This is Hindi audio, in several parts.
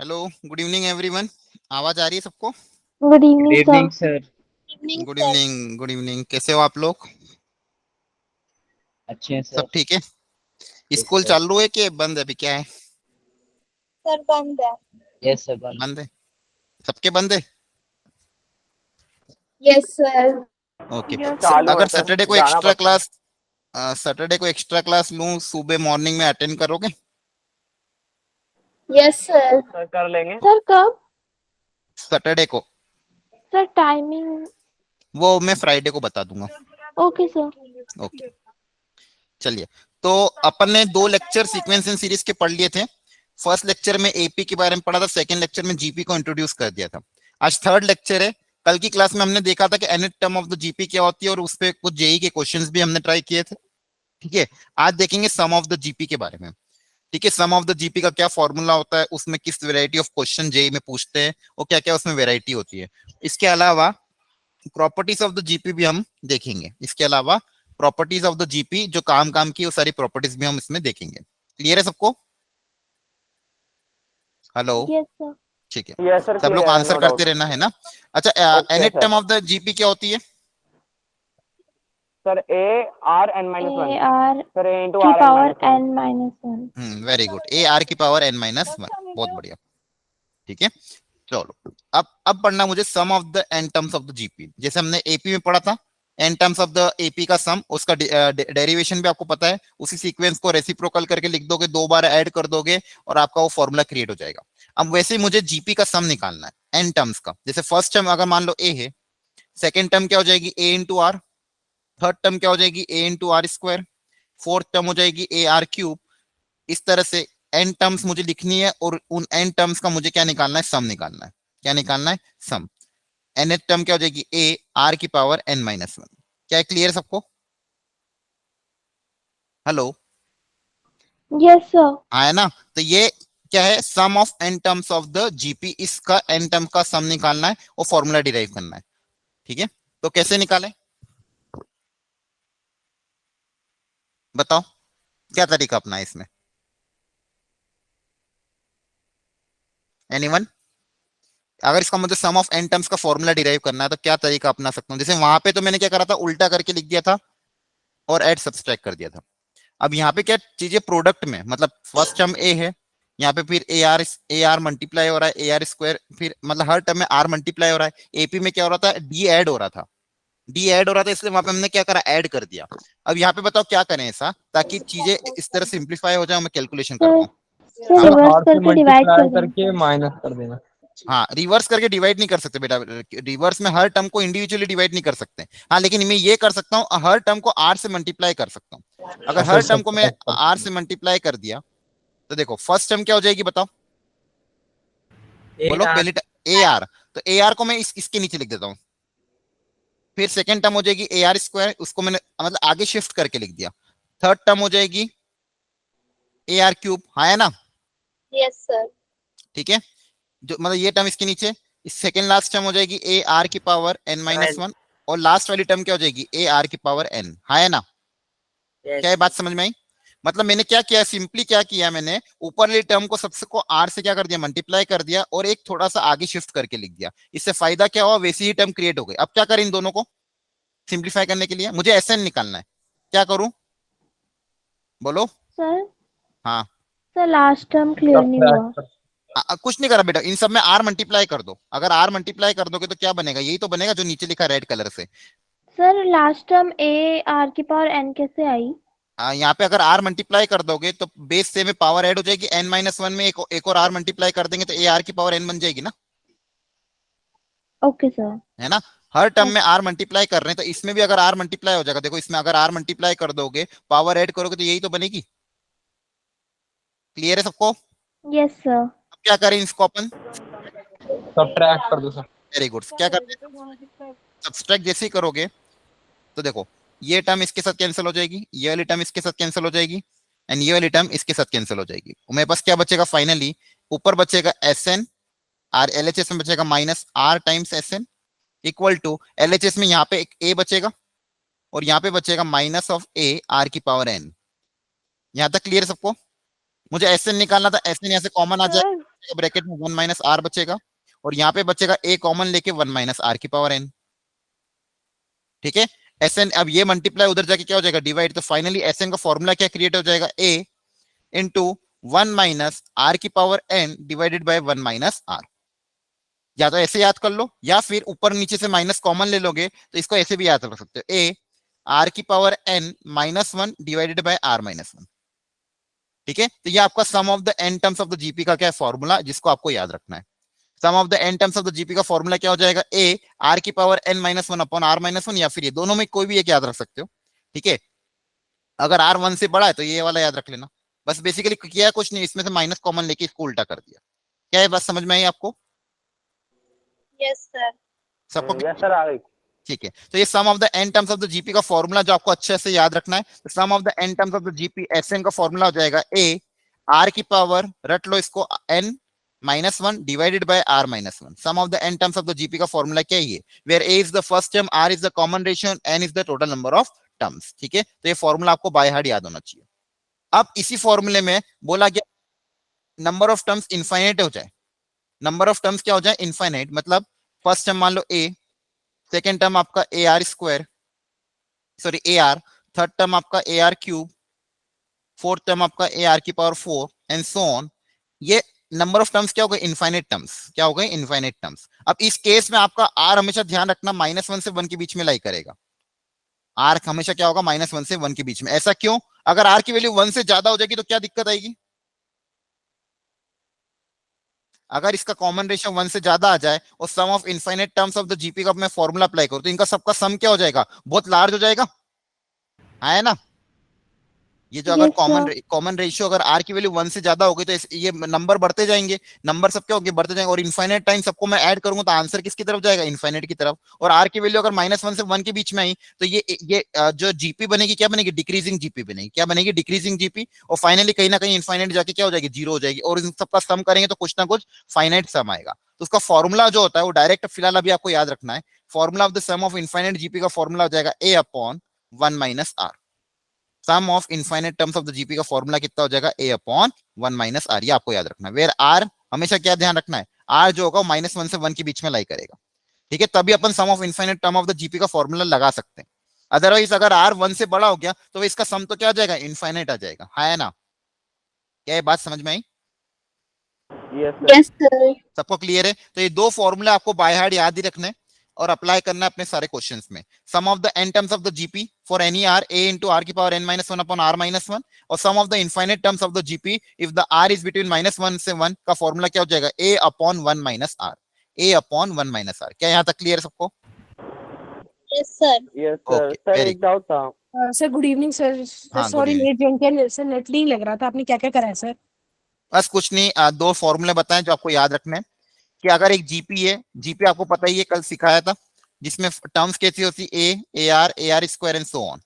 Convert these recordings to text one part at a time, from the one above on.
Hello, good evening everyone. आवाज आ रही है सबको? Good good evening sir. Evening sir. Evening good sir. Evening, good evening. कैसे हो आप लोग? अच्छे हैं सब सर। ठीक है? Yes school sir. चालू है कि बंद है? अभी क्या है? सर बंद है। यस सर बन। बंद है। सबके बंद है। Yes sir. ओके। चालू है अगर सर, सैटरडे को जाना एक्स्ट्रा पड़ता है। क्लास लूं सुबह मॉर्निंग में, अटेंड करोगे? Yes sir. सर कर लेंगे। सर कब? सैटरडे को। Sir timing. वो मैं फ्राइडे को बता दूंगा। Okay sir. ओके, चलिए। तो अपन ने दो लेक्चर सीक्वेंस एंड सीरीज के पढ़ लिए थे। फर्स्ट लेक्चर में एपी के बारे में पढ़ा था, सेकंड लेक्चर में जीपी को इंट्रोड्यूस कर दिया था। आज थर्ड लेक्चर है। कल की क्लास में हमने देखा था कि nth term of the GP क्या होती है, और उस पे कुछ जेई के क्वेश्चंस भी हमने ट्राई किए थे। ठीक है। आज देखेंगे सम ऑफ द जीपी के बारे में। ठीक है, सम ऑफ द जीपी का क्या फॉर्मूला होता है, उसमें किस वैरायटी ऑफ क्वेश्चन जेई में पूछते हैं, और क्या क्या उसमें वैरायटी होती है। इसके अलावा प्रॉपर्टीज ऑफ द जीपी भी हम देखेंगे। इसके अलावा प्रॉपर्टीज ऑफ द जीपी जो काम काम की, वो सारी प्रॉपर्टीज भी हम इसमें देखेंगे। क्लियर है सबको? हेलो। Yes sir. ठीक है। यस सर, सब लोग क्लियर है, आंसर नो करते डाउट। रहना है ना। अच्छा, okay nth sir. Term of the GP क्या होती है? Sir A R N minus one. A R sir A into की R N power minus one. N minus one. Very good, A are की पावर एन माइनस वन। बहुत बढ़िया। ठीक है। चलो, अब पढ़ना मुझे sum of the N terms of the GP, जैसे हमने एपी में पढ़ा था। N terms of the AP का सम, उसका डेरिवेशन भी आपको पता है। उसी सीक्वेंस को रेसिप्रोकल करके लिख दोगे, दो बार ऐड कर दोगे, और आपका वो फॉर्मूला क्रिएट हो जाएगा। अब वैसे ही मुझे जीपी का सम निकालना है एन टर्म्स का। जैसे फर्स्ट टर्म अगर मान लो ए है, सेकेंड टर्म क्या हो जाएगी? A into R. Third term क्या हो जाएगी? A into R square. Fourth term हो जाएगी ए आर क्यूब। इस तरह से एन टर्म्स मुझे लिखनी है, और उन एन टर्म्स का मुझे क्या निकालना है? सम निकालना है। क्या निकालना है? सम। एन टर्म क्या हो जाएगी? ए आर की पावर एन माइनस वन। क्या है? क्लियर सबको? हेलो। Yes sir. हाँ है ना? तो ये क्या है? Sum of N terms of the GP. इसका एन टर्म का सम निकालना है, और फॉर्मूला डिराइव करना है। ठीक है। तो कैसे निकालें? बताओ, क्या तरीका अपना है इसमें? एनीवन? अगर इसका मुझे सम ऑफ एन टर्म्स का फॉर्मूला डिराइव करना है, तो क्या तरीका अपना सकता हूँ? जैसे वहां पे तो मैंने क्या करा था, उल्टा करके लिख दिया था और ऐड सब्सट्रैक्ट कर दिया था। अब यहाँ पे क्या चीजें प्रोडक्ट में, मतलब फर्स्ट टर्म ए है, यहाँ पे फिर ए आर मल्टीप्लाई हो रहा है, ए आर स्क्वायर, फिर मतलब हर टर्म में आर मल्टीप्लाई हो रहा है। एपी में क्या हो रहा था? डी ऐड हो रहा था। डी ऐड हो रहा था, इसलिए वहां पे हमने क्या करा? ऐड कर दिया। अब यहाँ पे बताओ क्या करें ऐसा, ताकि चीजें इस तरह सिंप्लीफाई हो जाए। मैं कैलकुलेशन सर करता हूँ। सर हाँ सर रिवर्स हार से करके डिवाइड मल्टीप्लाई कर देना। करके माइनस कर देना। हाँ, रिवर्स करके डिवाइड नहीं कर सकते बेटा। रिवर्स में हर टर्म को इंडिविजुअली डिवाइड नहीं कर सकते। हाँ, लेकिन मैं ये कर सकता हूँ, हर टर्म को आर से मल्टीप्लाई कर सकता हूँ। अगर अच्छा हर टर्म को मैं सब्ट्रैक्ट कर आर देना। से मल्टीप्लाई कर दिया, तो देखो फर्स्ट टर्म क्या हो जाएगी बताओ? ए बोलो आर। पहले। A R. तो ए आर को मैं इसके नीचे लिख देता हूँ। फिर सेकेंड टर्म हो जाएगी ए आर स्क्वायर, उसको मैंने मतलब आगे शिफ्ट करके लिख दिया। थर्ड टर्म हो जाएगी ए आर क्यूब। हाँ है ना? Yes sir. ठीक है। जो मतलब ये टर्म इसके नीचे, इस सेकेंड लास्ट टर्म हो जाएगी ए आर की पावर एन माइनस वन। और लास्ट वाली टर्म क्या हो जाएगी? ए आर की पावर एन। हाँ है ना? क्या ये बात समझ में आई? मतलब मैंने क्या किया, सिंपली क्या किया, मैंने ऊपर वाली टर्म को सबसे को आर से क्या कर दिया? मल्टीप्लाई कर दिया, और एक थोड़ा सा आगे शिफ्ट करके लिख दिया। इससे फायदा क्या हुआ? वैसी ही टर्म क्रिएट हो गई। अब क्या करें इन दोनों को सिंप्लीफाई करने के लिए? मुझे एसएन निकालना है। क्या करूं? बोलो। सर हाँ। सर लास्ट टर्म क्लियर नहीं सब्ट्रैक्ट हुआ। कर। कुछ नहीं करा बेटा, इन सब में आर मल्टीप्लाई कर दो। अगर आर मल्टीप्लाई कर दोगे तो क्या बनेगा? यही तो बनेगा जो नीचे लिखा रेड कलर से। Sir last term A R की पावर एन कैसे आई? यहाँ पे अगर आर मल्टीप्लाई कर दोगे तो बेस से में पावर ऐड हो जाएगी। एन माइनस वन में एक और आर मल्टीप्लाई कर देंगे, तो ए आर की पावर एन बन जाएगी ना। Okay sir. है ना? हर टर्म में आर मल्टीप्लाई कर रहे हैं, तो इसमें भी अगर आर मल्टीप्लाई हो जाएगा। देखो इसमें अगर आर मल्टीप्लाई कर दोगे, पावर ऐड करोगे, तो यही तो बनेगी। क्लियर है सबको? अब यस सर। क्या करें इसको अपन? सब्ट्रैक्ट कर दो सर। Very good. क्या करते हैं? सब्सट्रैक्ट जैसे ही करोगे, तो देखो ये टर्म इसके साथ कैंसिल हो जाएगी, ये वाली टर्म इसके साथ कैंसिल हो जाएगी, एंड ये वाली टर्म इसके साथ कैंसिल हो जाएगी। मेरे पास क्या बचेगा फाइनली? ऊपर बचेगा एस एन, आर एलएचएस में बचेगा minus r times s n, equal to LHS में यहाँ पे एक ए बचेगा, और यहाँ पे बचेगा माइनस ऑफ ए आर की पावर एन। यहाँ तक क्लियर सबको? मुझे एस एन निकालना था, एस एन यहाँ से कॉमन आ जाए। सर ब्रैकेट में 1 माइनस आर बचेगा, और यहाँ पे बचेगा a कॉमन लेके 1 माइनस आर की पावर n। ठीक है, एस एन, अब ये मल्टीप्लाई उधर जाके क्या हो जाएगा, डिवाइड। तो फाइनली एस एन का फॉर्मूला क्या क्रिएट हो जाएगा, a इंटू 1 माइनस आर की power n divided by 1 minus r. या तो ऐसे याद कर लो, या फिर ऊपर नीचे से माइनस कॉमन ले लोगे तो इसको ऐसे भी याद रख सकते हो, a आर की power n minus 1 divided by are minus 1। ठीक है, तो ये आपका sum of the n terms of the GP का क्या है फॉर्मूला, जिसको आपको याद रखना है। Sum of the n terms of the GP का फॉर्मूला क्या हो जाएगा, a आर की power n minus 1 upon R minus 1, या फिर ये दोनों में कोई भी एक याद रख सकते हो। ठीक है, अगर आर 1 से बड़ा है तो ये वाला याद रख लेना। बस बेसिकली किया कुछ नहीं, इसमें से माइनस कॉमन लेके इसको उल्टा कर दिया। क्या है बात समझ में आई आपको? Yes sir. सबको यस सर आ गई। ठीक है, तो ये sum of the n terms of the GP का फॉर्मूला जो आपको अच्छे से याद रखना है। तो sum of the n terms of the GP SN का फॉर्मूला हो जाएगा a आर की पावर, रट लो इसको, n minus 1 divided by are minus 1। Sum of the n terms of the GP का फॉर्मूला क्या है, where a is the first term, r is the common ratio, n is the total number of terms. ठीक है, तो ये फॉर्मूला आपको बाय हार्ट याद होना चाहिए। अब इसी फॉर्मूले में बोला गया नंबर ऑफ टर्म्स इनफाइनाइट हो जाए। नंबर ऑफ टर्म्स क्या हो जाए, इनफाइनाइट। मतलब फर्स्ट टर्म मान लो a, सेकेंड टर्म आपका A are square, sorry A R, third term आपका A R cube, fourth term आपका ए आर की पावर 4 एंड सो ऑन। ये नंबर ऑफ टर्म्स क्या हो गए, इनफाइनाइट टर्म्स। क्या हो गए, इनफाइनाइट टर्म्स। अब इस केस में आपका आर हमेशा ध्यान रखना -1 से 1 के बीच में लाई करेगा। आर हमेशा क्या होगा, -1 से 1 के बीच में। ऐसा क्यों? अगर आर की वैल्यू 1 से ज्यादा हो जाएगी तो क्या दिक्कत आएगी? अगर इसका कॉमन रेशियो 1 से ज्यादा आ जाए और sum of infinite terms of the GP का मैं फॉर्मूला अप्लाई करूं तो इनका सबका सम क्या हो जाएगा, बहुत लार्ज हो जाएगा, है ना। ये जो अगर कॉमन रेशियो अगर आर की वैल्यू 1 से ज्यादा होगी तो ये नंबर बढ़ते जाएंगे, नंबर सब क्या होंगे, बढ़ते जाएंगे। और इनफाइनाइट टाइम सबको मैं ऐड करूंगा तो आंसर किसकी तरफ जाएगा, इनफाइनाइट की तरफ। और आर की वैल्यू अगर -1 से 1 के बीच में आई तो ये जो जीपी बनेगी क्या बनेगी, डिक्रीजिंग जीपी बनेगी। क्या बनेगी, डिक्रीजिंग जीपी। और फाइनली कहीं ना कहीं इनफाइनाइट जाके क्या हो जाएगी, 0 हो जाएगी। और इन सबका सम करेंगे तो कुछ ना कुछ फाइनाइट सम आएगा। तो उसका फॉर्मूला जो होता है वो डायरेक्ट फिलहाल अभी आपको याद रखना है। Formula of the sum of infinite GP का फॉर्मूला हो जाएगा a upon 1 minus r. Sum of infinite terms of the GP का फॉर्मूला कितना हो जाएगा, a अपॉन 1 माइनस आर। ये आपको याद रखना है। वेयर आर हमेशा क्या ध्यान रखना है, आर जो होगा -1 से 1 के बीच में लाई करेगा। ठीक है, तभी अपन sum of infinite term of the GP का फॉर्मूला लगा सकते हैं। अदरवाइज अगर आर 1 से बड़ा हो गया तो इसका सम तो क्या आ जाएगा, इनफाइनाइट आ जाएगा, है ना। क्या ये बात समझ में आई? Yes sir. सबको क्लियर है? तो ये दो फॉर्मूले आपको बाय हार्ट याद ही रखने और अप्लाई करना है अपने सारे क्वेश्चंस में। Sum of the n terms of the GP for any R, a into r की power n-1 upon r minus 1, और sum of the infinite terms of the GP if the r is between -1 से 1 का फॉर्मूला क्या हो जाएगा, a upon 1 minus r। a upon 1 minus r। क्या यहाँ तक क्लियर सबको? Yes sir. Yes sir. Okay, sir very एक डाउट था। Sir good evening sir. हाँ, sorry good evening. Late join किया सर, नेट नहीं लग रहा था। आपने क्या क्या करा है सर? बस कुछ नहीं, दो फॉर्मूले बताएं जो आपको याद रखने हैं। कि अगर एक जीपी है, जीपी आपको पता ही है, कल सिखाया था, जिसमें टर्म्स कैसी होती है, A R square and so on.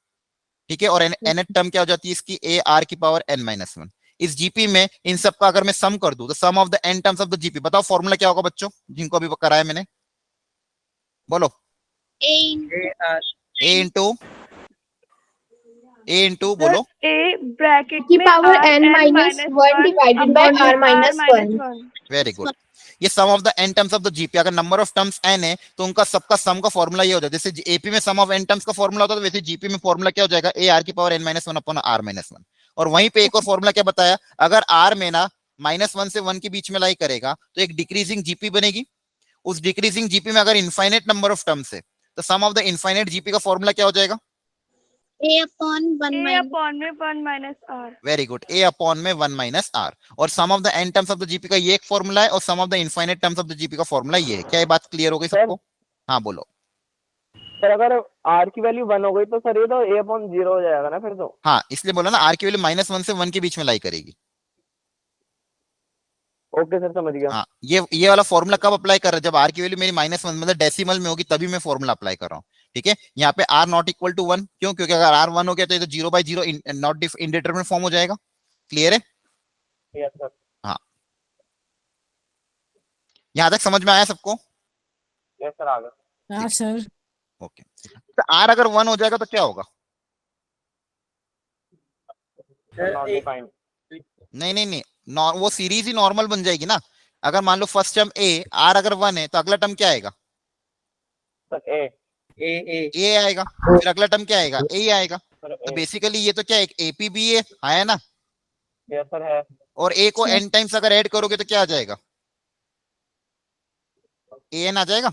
ठीक है, और एन टर्म क्या हो जाती है इसकी, ए आर की पावर n-1। इस जीपी में इन सब का अगर मैं सम कर दूं तो sum of the n terms of the GP, बताओ फॉर्मूला क्या होगा बच्चों, जिनको अभी कराया मैंने, बोलो। ए इंटू बोलो, a ब्रैकेट की में power r n minus 1 divided by r minus 1। Very good. ये sum of the n terms of the GP, अगर नंबर ऑफ टर्म्स n है तो उनका सबका सम का फॉर्मूला ये हो जाता है। जैसे एपी में सम ऑफ n टर्म्स का फॉर्मूला होता है, वैसे जीपी में फॉर्मूला क्या हो जाएगा, ए आर की power n-1 upon r minus 1। और वहीं पे एक और फॉर्मूला क्या बताया, अगर r में ना -1 से 1 के बीच में लाई करेगा तो एक डिक्रीजिंग जीपी बनेगी। उस डिक्रीजिंग जीपी में अगर इनफाइनाइट नंबर ऑफ टर्म्स है तो sum of the infinite GP का फॉर्मूला क्या हो जाएगा, a upon 1 a minus upon में 1 माइनस r। वेरी गुड, ए अपॉन में 1 माइनस आर। और sum of the n terms of the GP का ये एक फॉर्मूला है और sum of the infinite terms of the GP का फॉर्मूला ये है। क्या ये बात क्लियर हो गई सबको? हाँ बोलो। सर अगर r की वैल्यू 1 हो गई तो सर ये तो a अपॉन 0 हो जाएगा ना फिर तो। हाँ, इसलिए बोला ना, आर की वैल्यू -1 से 1 के बीच में लाई करेगी। ओके सर समझ गया। हाँ, ये वाला फॉर्मूला कब अप्लाई कर रहा है, जब आर की वैल्यू मेरी -1 मतलब डेसिमल में होगी तभी मैं फॉर्मूला अप्लाई कर रहा हूँ। ठीक है, यहाँ पे r नॉट इक्वल टू 1, क्यों? क्योंकि अगर r 1 हो गया तो ये तो 0/0 नॉट इंडिटरमिनेट फॉर्म हो जाएगा। क्लियर है? Yes sir. हाँ, यहाँ तक समझ में आया सबको? यस सर आ गया। हाँ सर। ओके, तो r अगर 1 हो जाएगा तो क्या होगा? Not defined. नहीं, वो सीरीज ही नॉर्मल बन जाएगी ना। अगर मान लो फर्स्ट टर्म ए, आर अगर 1 है तो अगला टर्म क्या आएगा? सर ए ए आएगा, फिर अगला टर्म क्या आएगा? ए आएगा। सर तो ए बेसिकली ये तो क्या एक एपी भी है ना? यस सर है और ए को सर। एन टाइम्स अगर ऐड करोगे तो क्या आ जाएगा? ए एन आ जाएगा,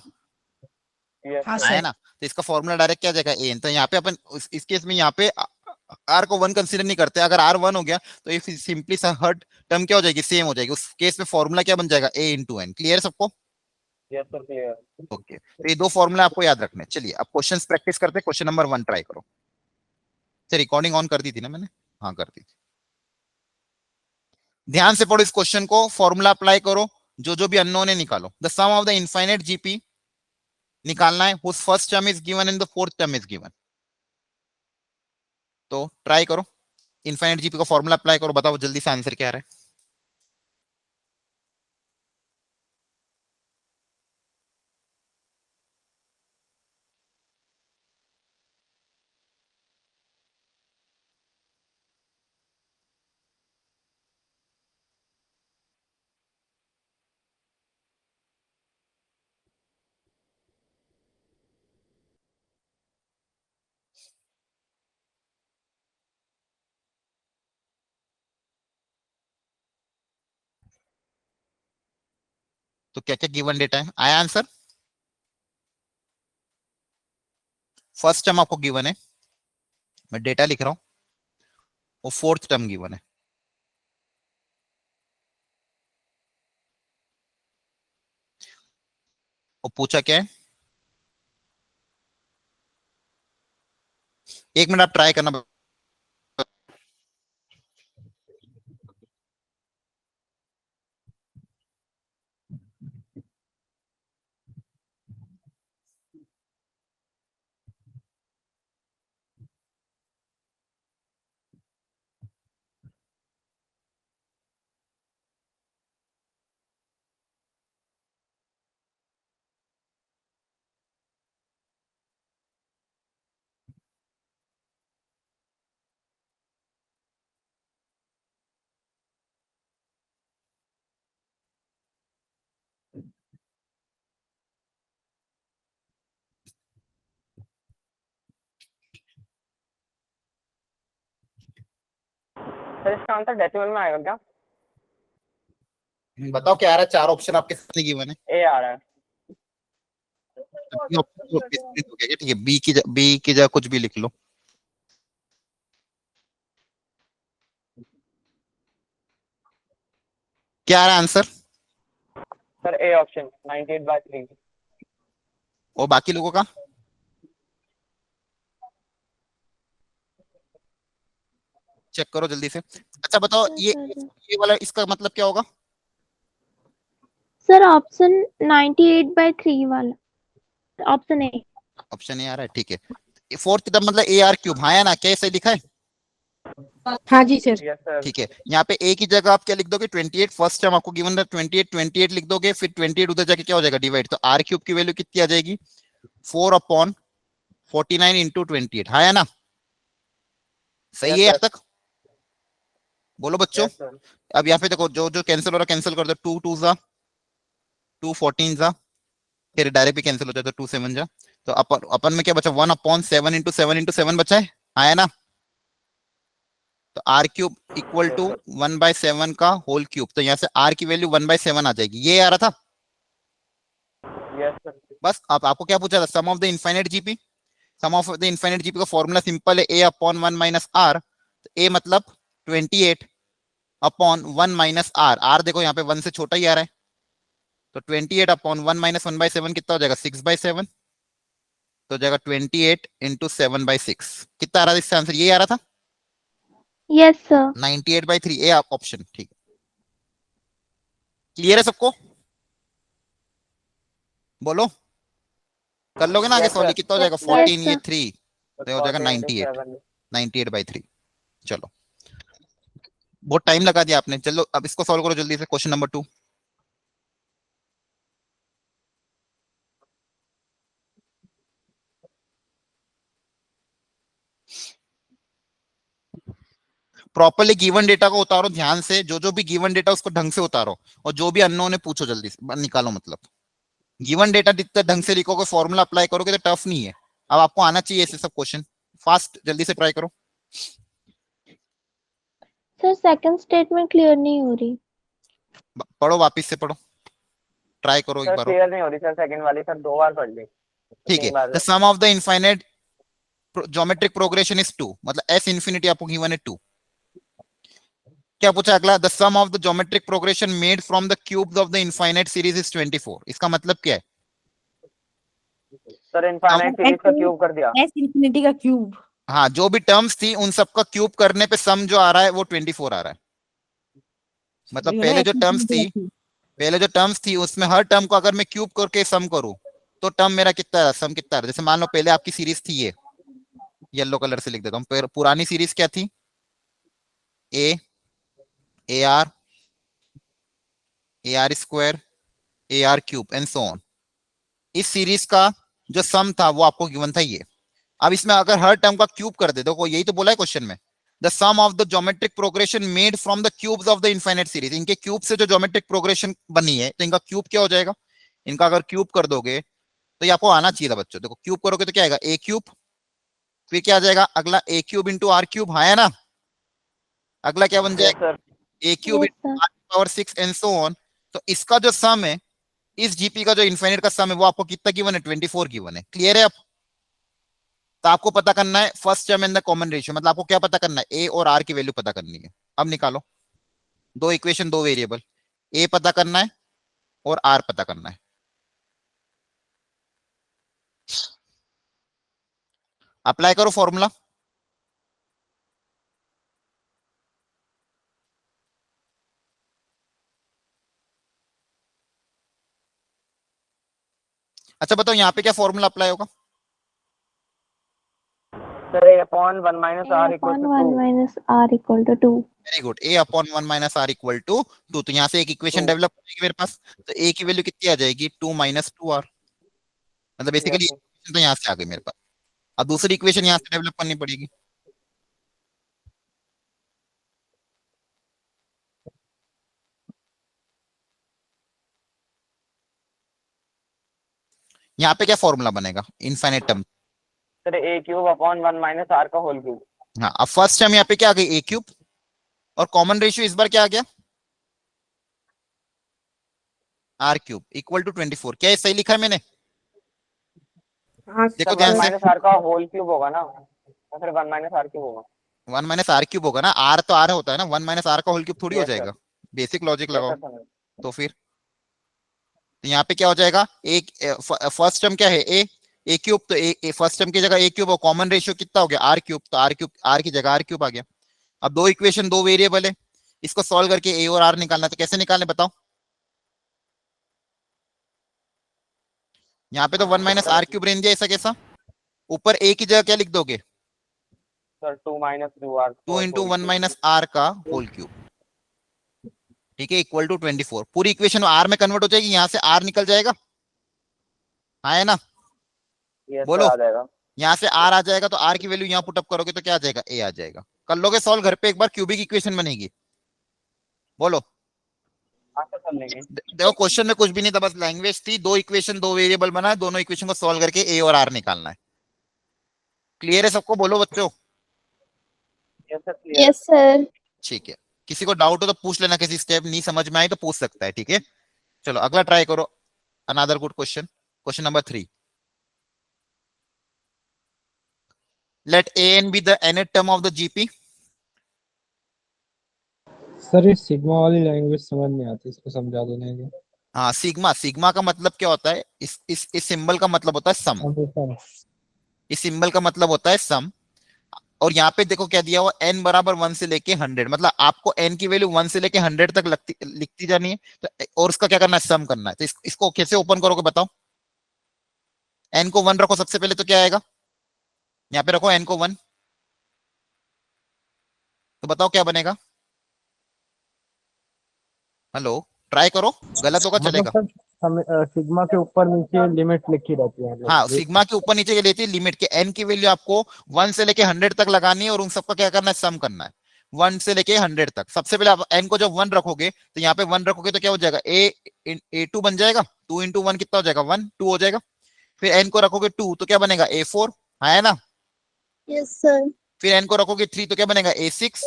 यस हाँ सर आया सर। ना? तो इसका फॉर्मूला डायरेक्ट क्या आ जाएगा? A N. तो यहाँ पे अपन इस केस में यहाँ पे आर को 1 कंसीडर नहीं करते। अगर आर 1 हो गया तो ये सिंपली हर टर्म क्या हो जाएगी? सेम हो जाएगी। उस केस में फॉर्मूला क्या बन जाएगा? ए इंटू एन। क्लियर है सबको? यस सर क्लियर ओके, तो ये दो फॉर्मूला आपको याद रखने हैं। चलिए अब क्वेश्चंस प्रैक्टिस करते हैं। क्वेश्चन नंबर 1 ट्राई करो। रिकॉर्डिंग ऑन कर दी थी ना मैंने? हाँ कर दी थी। ध्यान से पढ़ो इस क्वेश्चन को, फॉर्मूला अप्लाई करो, जो जो भी अननोन है निकालो। The sum of the infinite GP निकालना है, whose first term is given and the fourth term is given. तो ट्राई करो, इनफाइनाइट जीपी का फॉर्मूला अप्लाई करो, बताओ जल्दी से आंसर क्या आ रहा है। तो क्या क्या गिवन डेटा है, आया आंसर? फर्स्ट टर्म आपको गिवन है, मैं डेटा लिख रहा हूं, और फोर्थ टर्म गिवन है। और पूछा क्या है? 1 मिनट आप ट्राई करना। सर इसका आंसर डेसिमल में आएगा क्या बताओ क्या आ रहा है? 4 ऑप्शन आपके सामने गिवन है। ए आ रहा है बी ऑप्शन तो split हो गया, ठीक है। बी की जगह कुछ भी लिख लो। क्या आ रहा है आंसर? सर ए ऑप्शन 98/3 और बाकी लोगों का? चेक करो जल्दी से। अच्छा बताओ, ये वाला इसका मतलब क्या होगा? सर ऑप्शन 98/3 वाला, ऑप्शन ए। ऑप्शन ए आ रहा है, ठीक है। फोर्थ टर्म मतलब ए आर क्यूब, हाँ या ना? क्या सही लिखा है? हाँ जी सर। यस सर ठीक है। यहाँ पे ए की जगह आप क्या लिख दोगे? 28। फर्स्ट टर्म आपको गिवन था 28 लिख दोगे, फिर 28 उधर जाके क्या हो जाएगा? डिवाइड। तो आर क्यूब की वैल्यू कितनी आ जाएगी? 4/49 इंटू 28, हाँ या ना? सही है यस अब तक? बोलो बच्चों। सर अब यहाँ पे देखो, जो जो कैंसिल हो रहा है कैंसिल कर दो। 2 2 जा 2 14 जा, फिर डायरेक्ट भी कैंसिल हो जाए तो 2 7 जा। तो अपन अपन में क्या बचा? 1/7 इंटू 7 बचा है, आया ना? तो आर क्यूब इक्वल टू 1/7 का होल क्यूब। तो यहाँ से आर की वैल्यू 1/7 आ जाएगी। ये आ रहा था। यस सर बस अब आपको क्या पूछा था? Sum of the infinite GP. Sum of the infinite GP का फॉर्मूला सिंपल है, a/1 माइनस आर। ए मतलब 28/1 - आर देखो यहाँ पे 1 से छोटा ही आ रहा है। तो 28/1 - 1/7 कितना हो जाएगा? 6/7। तो हो जाएगा 28 इंटू 7/6। कितना आ रहा था इससे आंसर? ये आ रहा था यस सर। 98/3, ए ऑप्शन, ठीक। क्लियर है सबको? बोलो, कर लोगे ना आगे यस सॉल्व? सर कितना हो जाएगा? यस 14, ये सर। 3, तो हो जाएगा 98। 98/3। चलो, बहुत टाइम लगा दिया आपने। चलो अब इसको सॉल्व करो जल्दी से। Question number 2। Properly given data को उतारो ध्यान से, जो भी गिवन डेटा उसको ढंग से उतारो, और जो भी अननोन है पूछो जल्दी से निकालो। मतलब गिवन डेटा जितना ढंग से लिखोगे, फॉर्मूला अप्लाई करोगे तो टफ नहीं है। अब आपको आना चाहिए ऐसे सब क्वेश्चन, फास्ट जल्दी से ट्राई करो। सर सेकंड स्टेटमेंट क्लियर नहीं हो रही। पढ़ो, वापिस से पढ़ो, ट्राई करो एक सर बार। क्लियर नहीं हो रही सर, सेकंड वाली सर 2 बार पढ़ ली। ठीक है, the sum of the infinite geometric progression is 2, मतलब एस इंफिनिटी आपको गिवन है 2। क्या पूछा अगला, the sum of the geometric progression made from the cubes of the infinite series is 24। इसका मतलब क्या है? सर इनफाइनाइट सीरीज का क्यूब कर दिया। एस इंफिनिटी का क्यूब। हाँ, जो भी टर्म्स थी उन सबका क्यूब करने पे सम जो आ रहा है वो 24 आ रहा है। मतलब पहले जो टर्म्स थी उसमें हर टर्म को अगर मैं क्यूब करके सम करूं तो टर्म मेरा कितना है, सम कितना है। जैसे मान लो पहले आपकी सीरीज थी ये, येलो कलर से लिख देता हूं, पुरानी सीरीज क्या थी, A R square a R cube and so on. इस सीरीज का जो सम था वो आपको गिवन था ये। अब इसमें अगर हर टर्म का क्यूब कर दे, देखो यही तो बोला है क्वेश्चन में, the sum of the geometric progression made from the cubes of the infinite series. इनके क्यूब से जो ज्योमेट्रिक प्रोग्रेशन बनी है तो इनका क्यूब क्या हो जाएगा, इनका अगर क्यूब कर दोगे तो ये आपको आना चाहिए था बच्चों। देखो क्यूब करोगे तो क्या आएगा, ए क्यूब, फिर क्या आ जाएगा अगला A cube into R cube, हाँ है ना। अगला क्या बन जाएगा, A cube into R power 6 and so on. तो इसका जो सम है, इस जीपी का जो इनफाइनाइट का सम है वो आपको कितना गिवन है, 24 गिवन है। क्लियर है? अब तो आपको पता करना है first term in the common ratio, मतलब आपको क्या पता करना है, ए और आर की वैल्यू पता करनी है। अब निकालो, दो इक्वेशन दो वेरिएबल, ए पता करना है और आर पता करना है। अप्लाई करो फॉर्मूला। अच्छा बताओ यहाँ पे क्या फॉर्मूला अप्लाई होगा? Sir a upon 1 minus r equal to 2। Minus r equal to 2। Very good, A upon 1 minus r equal to 2। तो यहाँ से एक इक्वेशन डेवलप हो जाएगी मेरे पास। तो ए की वैल्यू कितनी आ जाएगी, 2 माइनस 2r। मतलब बेसिकली तो यहाँ से आ गई मेरे पास। अब दूसरी इक्वेशन यहाँ से डेवलप करनी पड़ेगी। यहाँ पे क्या फॉर्मूला बनेगा, infinite term. Sir a cube upon 1 minus r का होल क्यूब। हाँ, अब फर्स्ट टर्म यहाँ पे क्या आ गई, ए क्यूब, और कॉमन रेशियो इस बार क्या आ गया, आर क्यूब इक्वल टू 24। क्या ये सही लिखा है मैंने? हाँ देखो सर ध्यान 1 से, माइनस r का होल क्यूब होगा ना, या फिर 1 माइनस r क्यूब होगा। 1 माइनस आर क्यूब होगा ना, आर तो आर होता है ना, 1 माइनस आर का होल क्यूब थोड़ी हो Yes, sir. जाएगा। बेसिक लॉजिक Yes, लगाओ। sir, समझ। तो फिर तो यहाँ पे क्या हो जाएगा, एक फर्स्ट टर्म क्या है, ए क्यूब, तो ए फर्स्ट टर्म की जगह ए क्यूब, और कॉमन रेशियो कितना हो गया, आर क्यूब, तो आर क्यूब, आर की जगह आर क्यूब आ गया। अब दो इक्वेशन दो वेरिएबल है, इसको सॉल्व करके ए और आर निकालना। तो कैसे निकालने बताओ? यहाँ पे तो 1 माइनस आर क्यूब रेंज है, ऐसा कैसा? ऊपर ए की जगह क्या लिख दोगे, sir 2 minus 2r 2 into 1 minus r का होल क्यूब, ठीक है, इक्वल टू 24। पूरी इक्वेशन आर में कन्वर्ट हो जाएगी, यहाँ से आर निकल जाएगा, हाँ है ना। Yes, बोलो। sir, आ जाएगा। यहाँ से आर आ जाएगा तो आर की वैल्यू यहाँ पुटअप करोगे तो क्या आ जाएगा, ए आ जाएगा। कर लोगे सॉल्व घर पे एक बार, क्यूबिक इक्वेशन बनेगी। बोलो। हाँ सर, कर लेंगे। देखो क्वेश्चन में कुछ भी नहीं था, बस लैंग्वेज थी, दो इक्वेशन दो वेरिएबल बना है, दोनों इक्वेशन को सॉल्व करके ए और आर निकालना है। क्लियर है सबको? बोलो बच्चों। Yes, sir, clear। Yes sir. ठीक है, किसी को डाउट हो तो पूछ लेना, किसी स्टेप नहीं समझ में आई तो पूछ सकता है, ठीक है। चलो अगला ट्राई करो, another good question, question number 3। Let a n be the nth term of the GP. Sir ये सिग्मा वाली लैंग्वेज समझ नहीं आती, इसको समझा देना है। हाँ, सिग्मा, सिग्मा का मतलब क्या होता है, इस सिंबल का मतलब होता है सम। इस सिंबल का मतलब होता है सम। और यहाँ पे देखो क्या दिया हुआ, n बराबर 1 से लेके 100, मतलब आपको n की वैल्यू 1 से लेके 100 तक लिखती जानी है। तो और उसका क्या करना है, सम करना है। तो इसको कैसे ओपन करोगे बताओ? n को 1 रखो सबसे पहले, तो क्या आएगा, यहाँ पे रखो n को 1, तो बताओ क्या बनेगा। हेलो, ट्राई करो, गलत होगा चलेगा। सिग्मा के ऊपर नीचे लिमिट लिखी रहती है। हाँ, सिग्मा के ऊपर नीचे लेती है लिमिट के, n की वैल्यू आपको 1 से लेके 100 तक लगानी है और उन सबका क्या करना है, सम करना है। 1 से लेके 100 तक। सबसे पहले आप n को जब 1 रखोगे तो यहाँ पे 1 रखोगे तो क्या हो जाएगा, a2 बन जाएगा, 2 इंटू 1 कितना हो जाएगा, 1, 2 हो जाएगा। फिर n को रखोगे 2 तो क्या बनेगा, a4, है ना। Yes sir. फिर n को रखोगे 3 तो क्या बनेगा, a6।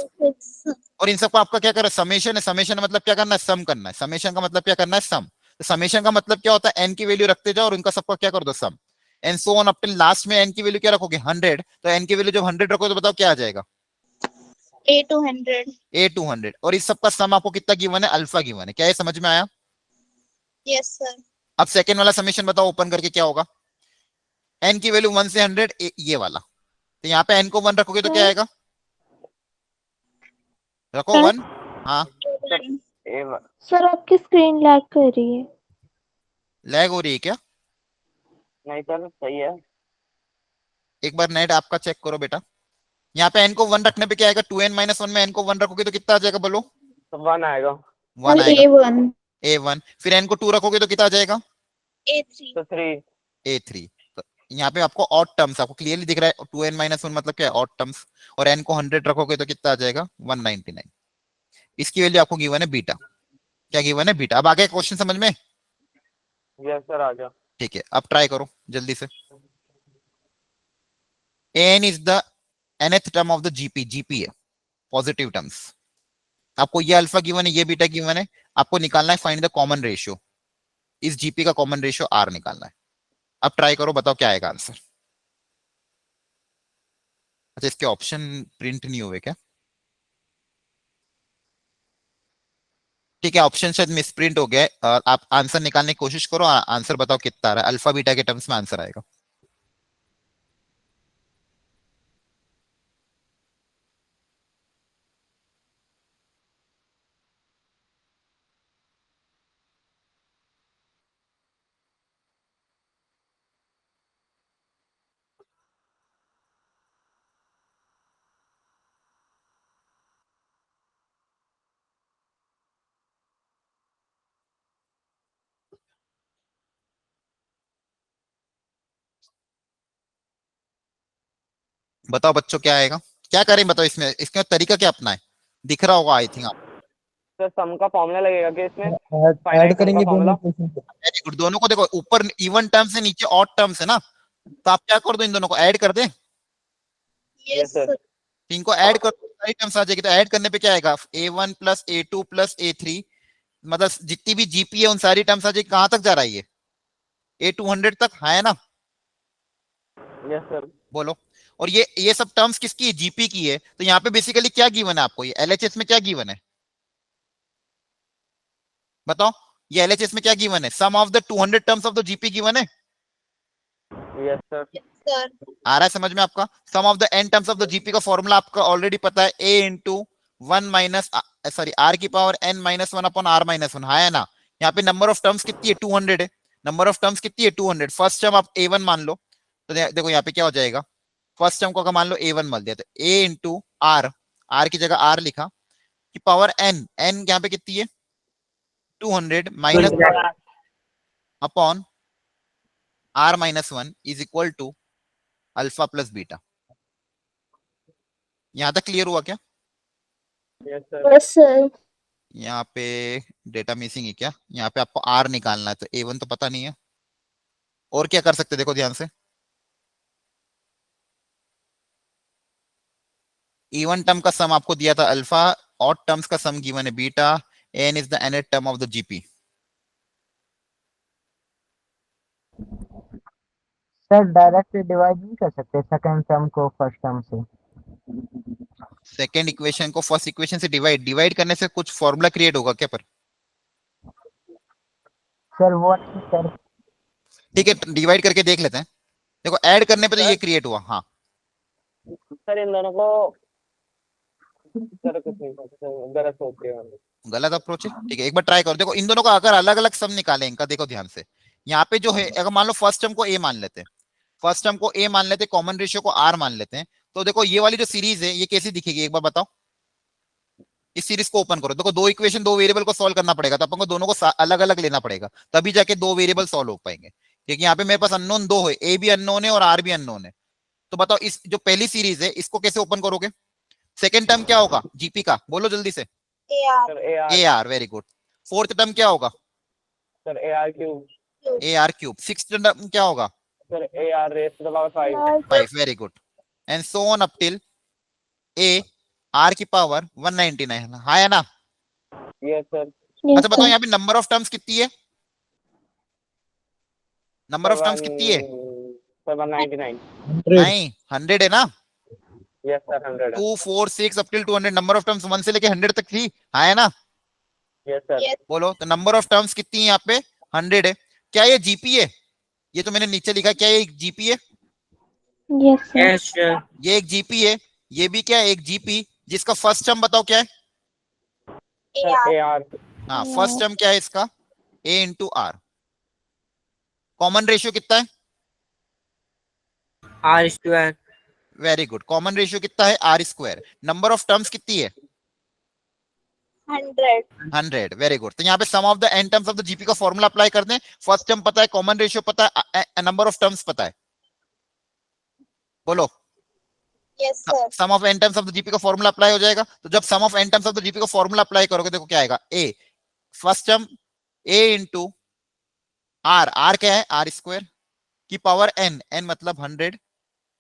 और इन सबको आपका क्या करना है, समेशन है। समेशन मतलब क्या करना है, सम करना है। समेशन का मतलब क्या करना है, सम। तो समेशन का मतलब क्या होता है, n की वैल्यू रखते जाओ और उनका सबका क्या कर दो, sum. And so on up till last में n की वैल्यू क्या रखोगे, 100। तो n की वैल्यू जब 100 रखोगे तो बताओ क्या आ जाएगा, A200। a200। और इस सबका सम आपको कितना गिवन है, अल्फा गिवन है। क्या ये समझ में आया। Yes sir. अब सेकंड वाला समेशन बताओ ओपन करके क्या होगा, n की वैल्यू 1 से 100, ये वाला। तो यहाँ पे n को 1 रखोगे तो क्या आएगा, रखो 1। हाँ सर आपकी स्क्रीन लैग कर रही है। लैग हो रही है क्या, नहीं सर सही है। एक बार नेट आपका चेक करो बेटा। यहाँ पे n को 1 रखने पे क्या आएगा, 2n माइनस 1 में n को 1 रखोगे तो कितना आ जाएगा, बोलो। तो 1 आएगा। 1 आएगा, A1। a1। फिर n को 2 रखोगे तो कितना आ जाएगा, A3। तो 3। a3। तो यहाँ पे आपको ऑड टर्म्स आपको क्लियरली दिख रहा है, 2n माइनस 1 मतलब क्या है, ऑड टर्म्स। और n को 100 रखोगे तो कितना आ जाएगा, 199। इसकी वैल्यू आपको गिवन है बीटा। क्या गिवन है, बीटा। अब आगे क्वेश्चन समझ में। यस सर आ गया। ठीक है, अब ट्राई करो जल्दी से। n is the nth term of the GP. GP है पॉजिटिव टर्म्स। आपको ये अल्फा गिवन है, ये बीटा गिवन है। आपको निकालना है फाइंड द कॉमन रेशियो। इस जीपी का कॉमन रेशियो r निकालना है। अब ट्राई करो, बताओ क्या आएगा आंसर। अच्छा, इसके ऑप्शन प्रिंट नहीं हुए क्या, ठीक है, ऑप्शन शायद मिसप्रिंट हो गया है। और आप आंसर निकालने की कोशिश करो, आंसर बताओ कितना आ रहा है। अल्फा बीटा के टर्म्स में आंसर आएगा। बताओ बच्चों क्या आएगा, क्या करें बताओ। इसमें इसका तरीका क्या अपना है, दिख रहा होगा आई थिंक आप। सर सम का फॉर्मूला लगेगा क्या इसमें? ऐड Finite sum करेंगे का दोनों formula? इक्वेशन को। Very good. दोनों को देखो, ऊपर इवन टर्म्स है, नीचे ऑड टर्म्स है ना। तो आप क्या कर दो, इन दोनों को ऐड कर दे। Yes sir। सर। इनको ऐड कर दो, सारी टर्म्स आ जाएगी। तो ऐड करने पे क्या आएगा, a1 plus a2 plus a3। मतलब जितनी भी जीपी है उन सारी टर्म्स आ जाएगी। कहां तक जा रहा है ये, a200 तक, है ना। Yes sir. बोलो। और ये सब टर्म्स किसकी है, जीपी की है। तो यहाँ पे बेसिकली क्या गिवन है आपको, ये एलएचएस में क्या गिवन है, बताओ। ये एलएचएस में क्या गिवन है, sum of the 200 terms of the GP given है। Yes sir. सर। आ रहा है समझ में आपका। Sum of the N terms of the GP का फॉर्मूला आपका ऑलरेडी पता है, a into 1 minus sorry r की power n minus 1 upon r minus 1, है ना। यहाँ पे नंबर ऑफ टर्म्स कितनी है, 200 है। नंबर ऑफ टर्म्स कितनी है, 200। फर्स्ट टर्म आप a1 मान लो। तो देखो यहाँ पे क्या हो जाएगा, फर्स्ट टर्म को अगर मान लो a1 मान दिया तो a इंटू r की जगह r लिखा, की पावर n यहाँ पे कितनी है, 200 minus upon r minus 1 is equal to alpha plus beta. यहां तक क्लियर हुआ क्या। Yes sir. Yes sir. यहाँ पे डेटा मिसिंग है क्या, यहाँ पे आपको r निकालना है। तो a1 तो पता नहीं है, और क्या कर सकते हैं, देखो ध्यान से। इवन टर्म का सम आपको दिया था अल्फा, ऑड टर्म्स का सम गिवन है beta, n is the nth term of the GP. Sir direct divide नहीं कर सकते सेकंड टर्म को फर्स्ट टर्म से? सेकेंड इक्वेशन को फर्स्ट इक्वेशन से डिवाइड करने से कुछ फॉर्मूला क्रिएट होगा क्या पर, सर वो नहीं सर। ठीक है डिवाइड करके देख लेते हैं। देखो ऐड करने पे तो ये क्रिएट हुआ, हाँ। सर इन दोनों को सर कुछ नहीं सर, गलत सोच रहे हो। गलत अप्रोच है, ठीक है एक बार ट्राई करो। देखो इन दोनों का अगर अलग अलग सम निकाले इनका, देखो ध्यान से। यहाँ पे जो है, अगर मान लो फर्स्ट टर्म को a मान लेते हैं, फर्स्ट टर्म को a मान लेते हैं, कॉमन रेशियो को r मान लेते हैं। तो देखो ये वाली जो सीरीज है ये कैसी दिखेगी, एक बार बताओ। इस सीरीज को ओपन करो, देखो दो इक्वेशन दो वेरिएबल को सॉल्व करना पड़ेगा, तो अपन को दोनों को अलग अलग लेना पड़ेगा, तभी जाके दो वेरिएबल सॉल्व हो पाएंगे। क्योंकि यहाँ पे मेरे पास अननोन दो है, a भी अननोन है और r भी अननोन है। तो बताओ इस जो पहली सीरीज है इसको कैसे ओपन करोगे। सेकेंड टर्म क्या होगा जीपी का, बोलो जल्दी से। AR. Sir AR. A are, very good. Fourth term क्या होगा? Sir AR cube. ए आर क्यूब। सिक्स टर्म क्या होगा? Sir AR raised to the power 5. 5, very good. And so on up till A R की पावर 199। हाँ है ना? Yes sir. Yes, अच्छा बताओ sir. यहाँ पे नंबर ऑफ टर्म्स कितनी है? नंबर ऑफ टर्म्स कितनी है? सर 199. 100 नहीं, 100 है ना? Yes sir 100. 2 4 6 up till 200, number of terms 1 से लेके 100 तक थी। हाँ है ना? Yes sir. Yes. बोलो तो नंबर ऑफ टर्म्स कितनी है यहाँ पे? 100 है। क्या ये जीपी है? ये तो मैंने नीचे लिखा, क्या ये एक जीपी है? Yes, sir. Yes, sir. ये एक जीपी है। ये भी क्या है? एक जीपी, जिसका फर्स्ट टर्म बताओ क्या है? Sir AR. AR. हाँ, फर्स्ट टर्म क्या है इसका? A into R. Common ratio कितना है? R square. Very good. Common ratio कितना है? R square. Number of terms कितनी है? 100. 100, वेरी गुड। तो यहाँ पे sum of the N terms of the GP का फॉर्मूला अप्लाई कर दें। फर्स्ट टर्म पता है, कॉमन रेशियो पता है, नंबर ऑफ टर्म्स पता है। बोलो, Yes sir. Sum of N terms of the GP का फॉर्मूला अप्लाई हो जाएगा। तो जब sum of N terms of the GP का फॉर्मूला अप्लाई करोगे, देखो क्या आएगा? A first term A into R, R क्या है? आर स्क्वायर की पावर एन, एन मतलब 100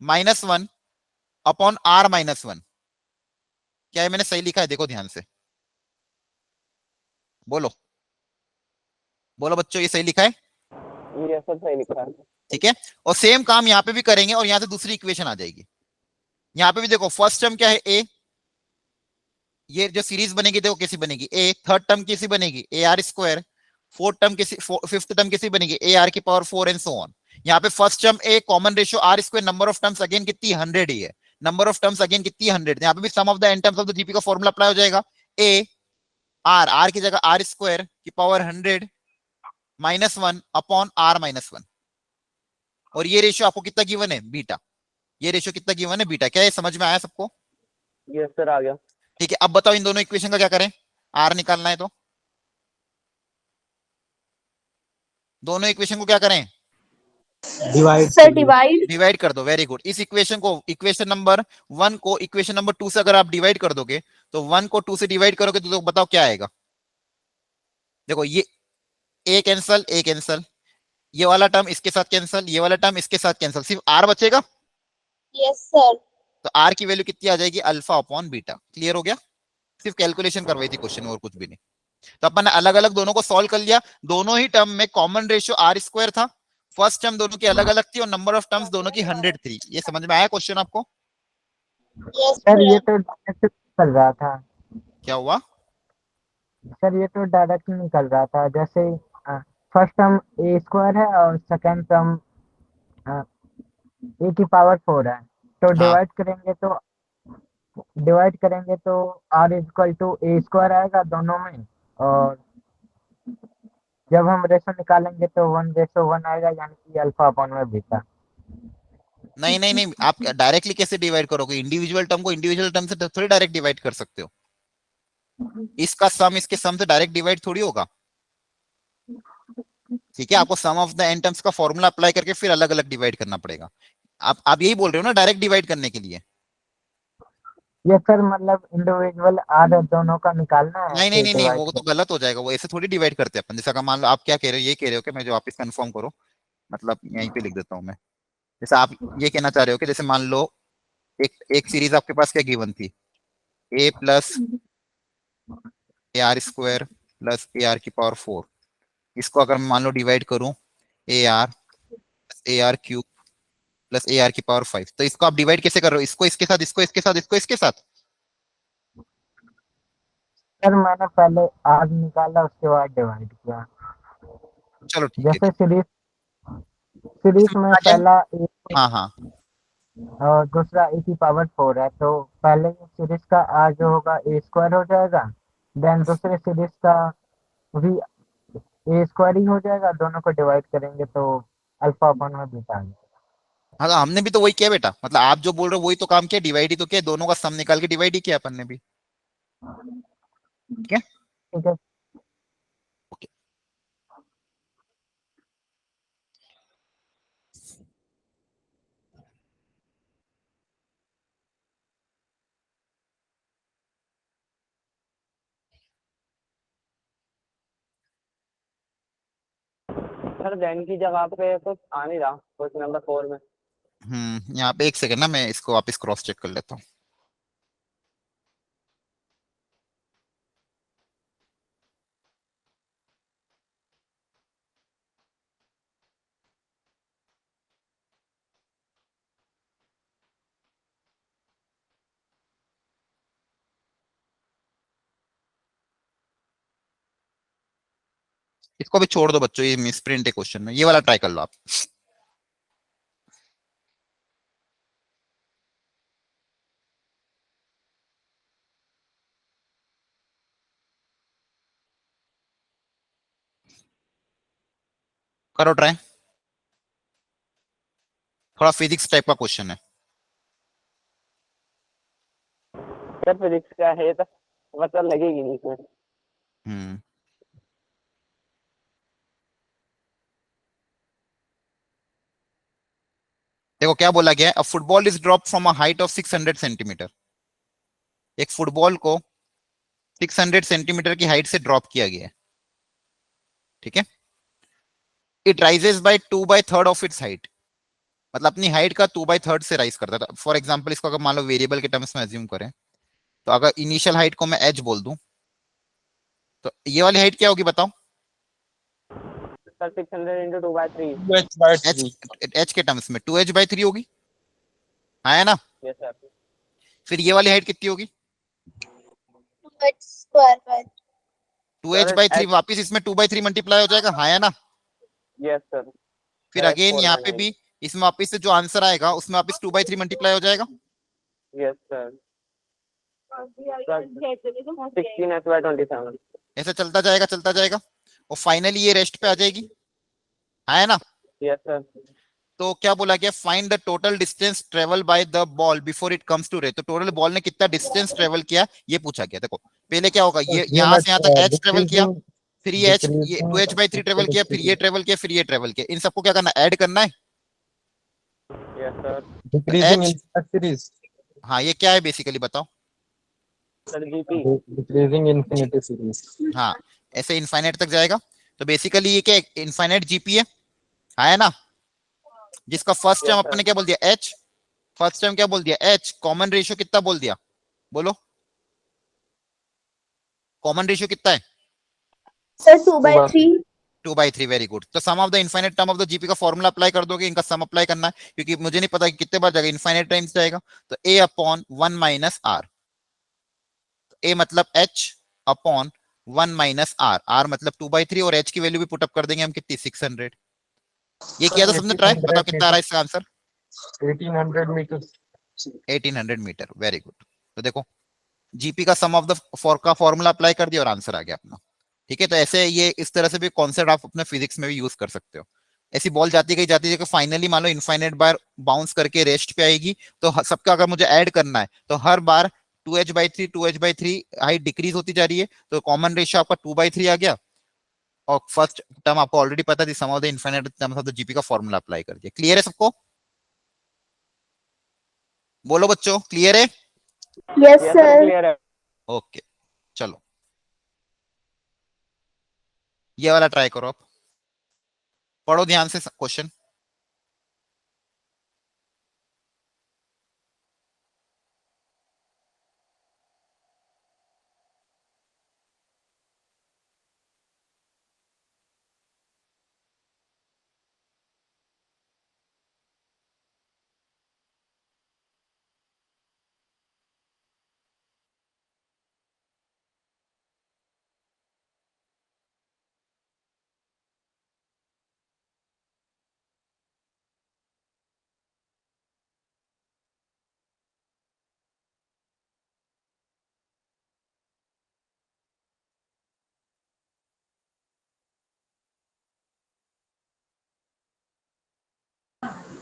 माइनस 1 अपॉन आर माइनस 1। क्या है, मैंने सही लिखा है? देखो ध्यान से, बोलो बोलो बच्चों, ये सही लिखा है? Yes sir सही लिखा है. ठीक है। और सेम काम यहाँ पे भी करेंगे और यहाँ से दूसरी इक्वेशन आ जाएगी। यहाँ पे भी देखो, फर्स्ट टर्म क्या है? ए। ये जो सीरीज बनेगी देखो कैसी बनेगी? ए। थर्ड टर्म कैसी बनेगी? A are square. Fourth term किसी, फिफ्थ टर्म किसी बनेगी? ए आर की पावर 4 एंड सो ऑन। यहाँ पे first term a, common ratio r square, number of terms again कितनी? 100 ही है। नंबर ऑफ टर्म्स अगेन कितनी? 100। यहाँ पे भी sum of the N terms of the GP का फॉर्मूला अप्लाई हो जाएगा। ए आर, आर की जगह आर स्क्वायर की power 100 minus 1 upon R minus 1। और ये रेशियो आपको कितना गिवन है? बीटा। ये रेशियो कितना गिवन है? बीटा। क्या ये समझ में आया सबको? Yes sir आ गया. ठीक है। अब बताओ इन दोनों इक्वेशन का क्या करें? आर निकालना है तो दोनों इक्वेशन को क्या करें? Divide Sir, divide. डिवाइड कर दो। Very good. इस इक्वेशन को, इक्वेशन नंबर 1 को इक्वेशन नंबर 2 से अगर आप डिवाइड कर दोगे, तो 1 को 2 से डिवाइड करोगे तो बताओ क्या आएगा? देखो, ये ए कैंसल, ए कैंसल, ये वाला टर्म इसके साथ कैंसल, ये वाला टर्म इसके साथ कैंसल, सिर्फ आर बचेगा। Yes sir. तो आर की वैल्यू कितनी आ जाएगी? Alpha upon beta. क्लियर हो गया? सिर्फ कैलकुलेशन करवाई थी क्वेश्चन में, और कुछ भी नहीं। तो अपन ने अलग अलग दोनों को सॉल्व कर लिया। दोनों ही टर्म में कॉमन रेशियो आर स्क्वायर था। फर्स्ट टर्म दोनों की अलग अलग थी और नंबर ऑफ टर्म्स दोनों की 100 थी। ये समझ में आया क्वेश्चन आपको? Yes सर ये sir. तो डायरेक्ट निकल रहा था. क्या हुआ? सर ये तो डायरेक्ट निकल रहा था. जैसे फर्स्ट टर्म ए स्क्वायर है और सेकंड टर्म ए की पावर 4 है. तो हाँ। डिवाइड करेंगे तो r equal to a square आएगा दोनों में. और जब हम रेशो निकालेंगे तो 1:1 आएगा, यानी कि अल्फा अपॉन में बीटा. नहीं नहीं नहीं, आप डायरेक्टली कैसे डिवाइड करोगे? इंडिविजुअल टर्म को इंडिविजुअल टर्म से थोड़ी डायरेक्ट डिवाइड कर सकते हो। इसका सम इसके सम से डायरेक्ट डिवाइड थोड़ी होगा। ठीक है, आपको सम ऑफ द एन टर्म्स का फॉर्मूला अप्लाई करके फिर अलग अलग डिवाइड करना पड़ेगा। आप यही बोल रहे हो ना, डायरेक्ट डिवाइड करने के लिए? ये सर मतलब इंडिविजुअल आर दोनों का निकालना है. नहीं नहीं नहीं नहीं, divide वो तो गलत हो जाएगा। वो ऐसे थोड़ी डिवाइड करते हैं अपन। जैसा मान लो आप क्या कह रहे हो, ये कह रहे हो कि मैं जो वापस कंफर्म करो, मतलब यहीं पे लिख देता हूँ मैं। जैसे आप ये कहना चाह रहे हो कि जैसे मान लो एक एक सीरीज आपके पास क्या गिवन थी? A plus A are square plus A are की पावर 4। इसको अगर मैं मान लो डिवाइड करूं, A R cube plus A are की पावर 5, तो इसको आप डिवाइड कैसे कर रहे हो? इसको इसके साथ, इसको इसके साथ, इसको इसके साथ। सर मैंने पहले आर निकाला, उसके बाद डिवाइड किया. चलो ठीक है। जैसे सीरीज में आ गया? पहला ए हाँ हाँ, और दूसरा ए की पावर 4 है, तो पहले सीरीज का आर जो होगा ए स्क्वायर हो जाएगा. देन दूसरे सीरीज का भी ए स्क्वायर ही हो जाएगा. दोनों को डिवाइड करेंगे तो अल्फा अपॉन में बीटा आ जाएगा. हाँ तो हमने भी तो वही किया बेटा। मतलब आप जो बोल रहे हो वही तो काम किया, डिवाइड ही तो किया। दोनों का सम निकाल के डिवाइड ही किया अपन ने भी। ठीक है। ठीक है. सर देन की जगह पे कुछ आ नहीं रहा क्वेश्चन नंबर 4 में। यहाँ पे एक सेकंड ना, मैं इसको वापस क्रॉस चेक कर लेता हूँ। इसको भी छोड़ दो बच्चों, ये मिसप्रिंट है क्वेश्चन में, ये वाला ट्राई कर लो आप। करो ट्राई, थोड़ा फिजिक्स टाइप का क्वेश्चन है। सर फिजिक्स का है तो मतलब लगेगी नहीं इसमें। हम्म देखो क्या बोला गया है, अ football is drop from a height of 600 centimetre. एक फुटबॉल को 600 सेंटीमीटर की हाइट से ड्रॉप किया गया है, ठीक है। It rises by 2/3 of its height, मतलब अपनी हाइट का 2/3 से राइज करता था। फॉर एग्जांपल इसको अगर मान लो वेरिएबल के टर्म्स में एज्यूम करें, तो अगर इनिशियल हाइट को मैं एच बोल दूं, तो ये वाली हाइट क्या होगी बताओ? Sir 600 into 2/3। एच के टर्म्स में 2h/3 होगी, हाँ है ना। Yes sir. फिर ये वाली हाइट कितनी होगी? 2h square by 2h/3 वापिस इसमें 2/3 मल्टीप्लाई हो जाएगा, हाँ है ना। Yes sir. फिर अगेन यहाँ पे भी इसमें वापिस से जो आंसर आएगा उसमें वापिस 2/3 मल्टीप्लाई हो जाएगा। Yes sir. 16h/27। ऐसे चलता जाएगा और फाइनली ये रेस्ट पे आ जाएगी, हाँ है ना। Yes sir. तो क्या बोला गया, find the total distance travel by the ball before it comes to रे। तो टोटल बॉल ने कितना डिस्टेंस ट्रेवल किया ये पूछा गया। देखो पहले क्या होगा, ये यहाँ से यहाँ तक एच ट्रेवल किया, फिर ये एच, ये 2h/3 ट्रेवल किया, फिर ये ट्रेवल किया, फिर ये ट्रेवल किया। इन सबको क्या करना, ऐड करना है। Yes sir. Decreasing H- in series, हाँ ये क्या है बेसिकली बताओ? Sir GP. Decreasing infinity series. हाँ ऐसे इनफाइनाइट तक जाएगा। तो बेसिकली ये क्या, इनफाइनाइट जीपी है, हाँ है ना। जिसका फर्स्ट टर्म Yes, sir. अपने क्या बोल दिया, एच। फर्स्ट टर्म क्या बोल दिया, एच। कॉमन रेशियो कितना बोल दिया, बोलो कॉमन रेशियो कितना है? सर 2/3। 2/3, very good. तो sum of the infinite term of the GP का फॉर्मूला अप्लाई कर दोगे, इनका सम अप्लाई करना है, क्योंकि मुझे नहीं पता कि कितने बार जाएगा, इनफाइनाइट टाइम्स जाएगा। तो a upon 1 minus r, a मतलब h upon 1 minus r, r मतलब 2/3, और h की वैल्यू भी पुटअप कर देंगे हम कितनी, 600। ये किया तो सबने ट्राई, बताओ कितना आ रहा है इसका answer? 1800 metre. 1800 metre, very good. तो देखो जीपी का सम ऑफ द फॉर का फॉर्मूला अप्लाई कर दिया और आंसर आ गया अपना, ठीक है। तो ऐसे ये इस तरह से भी कॉन्सेप्ट आप अपने फिजिक्स में भी यूज कर सकते हो। ऐसी बॉल जाती गई फाइनली मान लो इनफाइनाइट बार बाउंस करके रेस्ट पे आएगी, तो सबका अगर मुझे ऐड करना है तो हर बार 2h/3 हाइट डिक्रीज होती जा रही है, तो कॉमन रेशियो आपका 2/3 आ गया। और फर्स्ट टर्म आपको ऑलरेडी पता थी, sum of the infinite terms of the GP का फॉर्मूला अप्लाई कर दिया। क्लियर है सबको? बोलो बच्चों, क्लियर है? Yes yes sir sir. Clear है। ओके चलो ये वाला ट्राई करो आप, पढ़ो ध्यान से क्वेश्चन।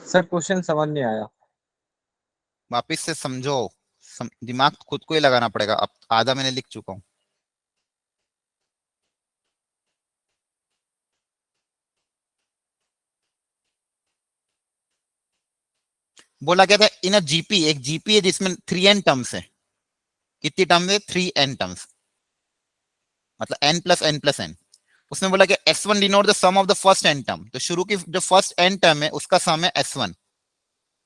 सर क्वेश्चन समझ नहीं आया। वापिस से समझो, दिमाग खुद को ही लगाना पड़ेगा। अब आधा मैंने लिख चुका हूं। बोला क्या था, इन अ जीपी, एक जीपी है जिसमें 3n टर्म्स है। कितनी टर्म्स है? 3n टर्म्स, मतलब n + n + n। उसने बोला कि S1 denote the sum of the first n term, तो शुरू की जो फर्स्ट एन टर्म है उसका सम है S1,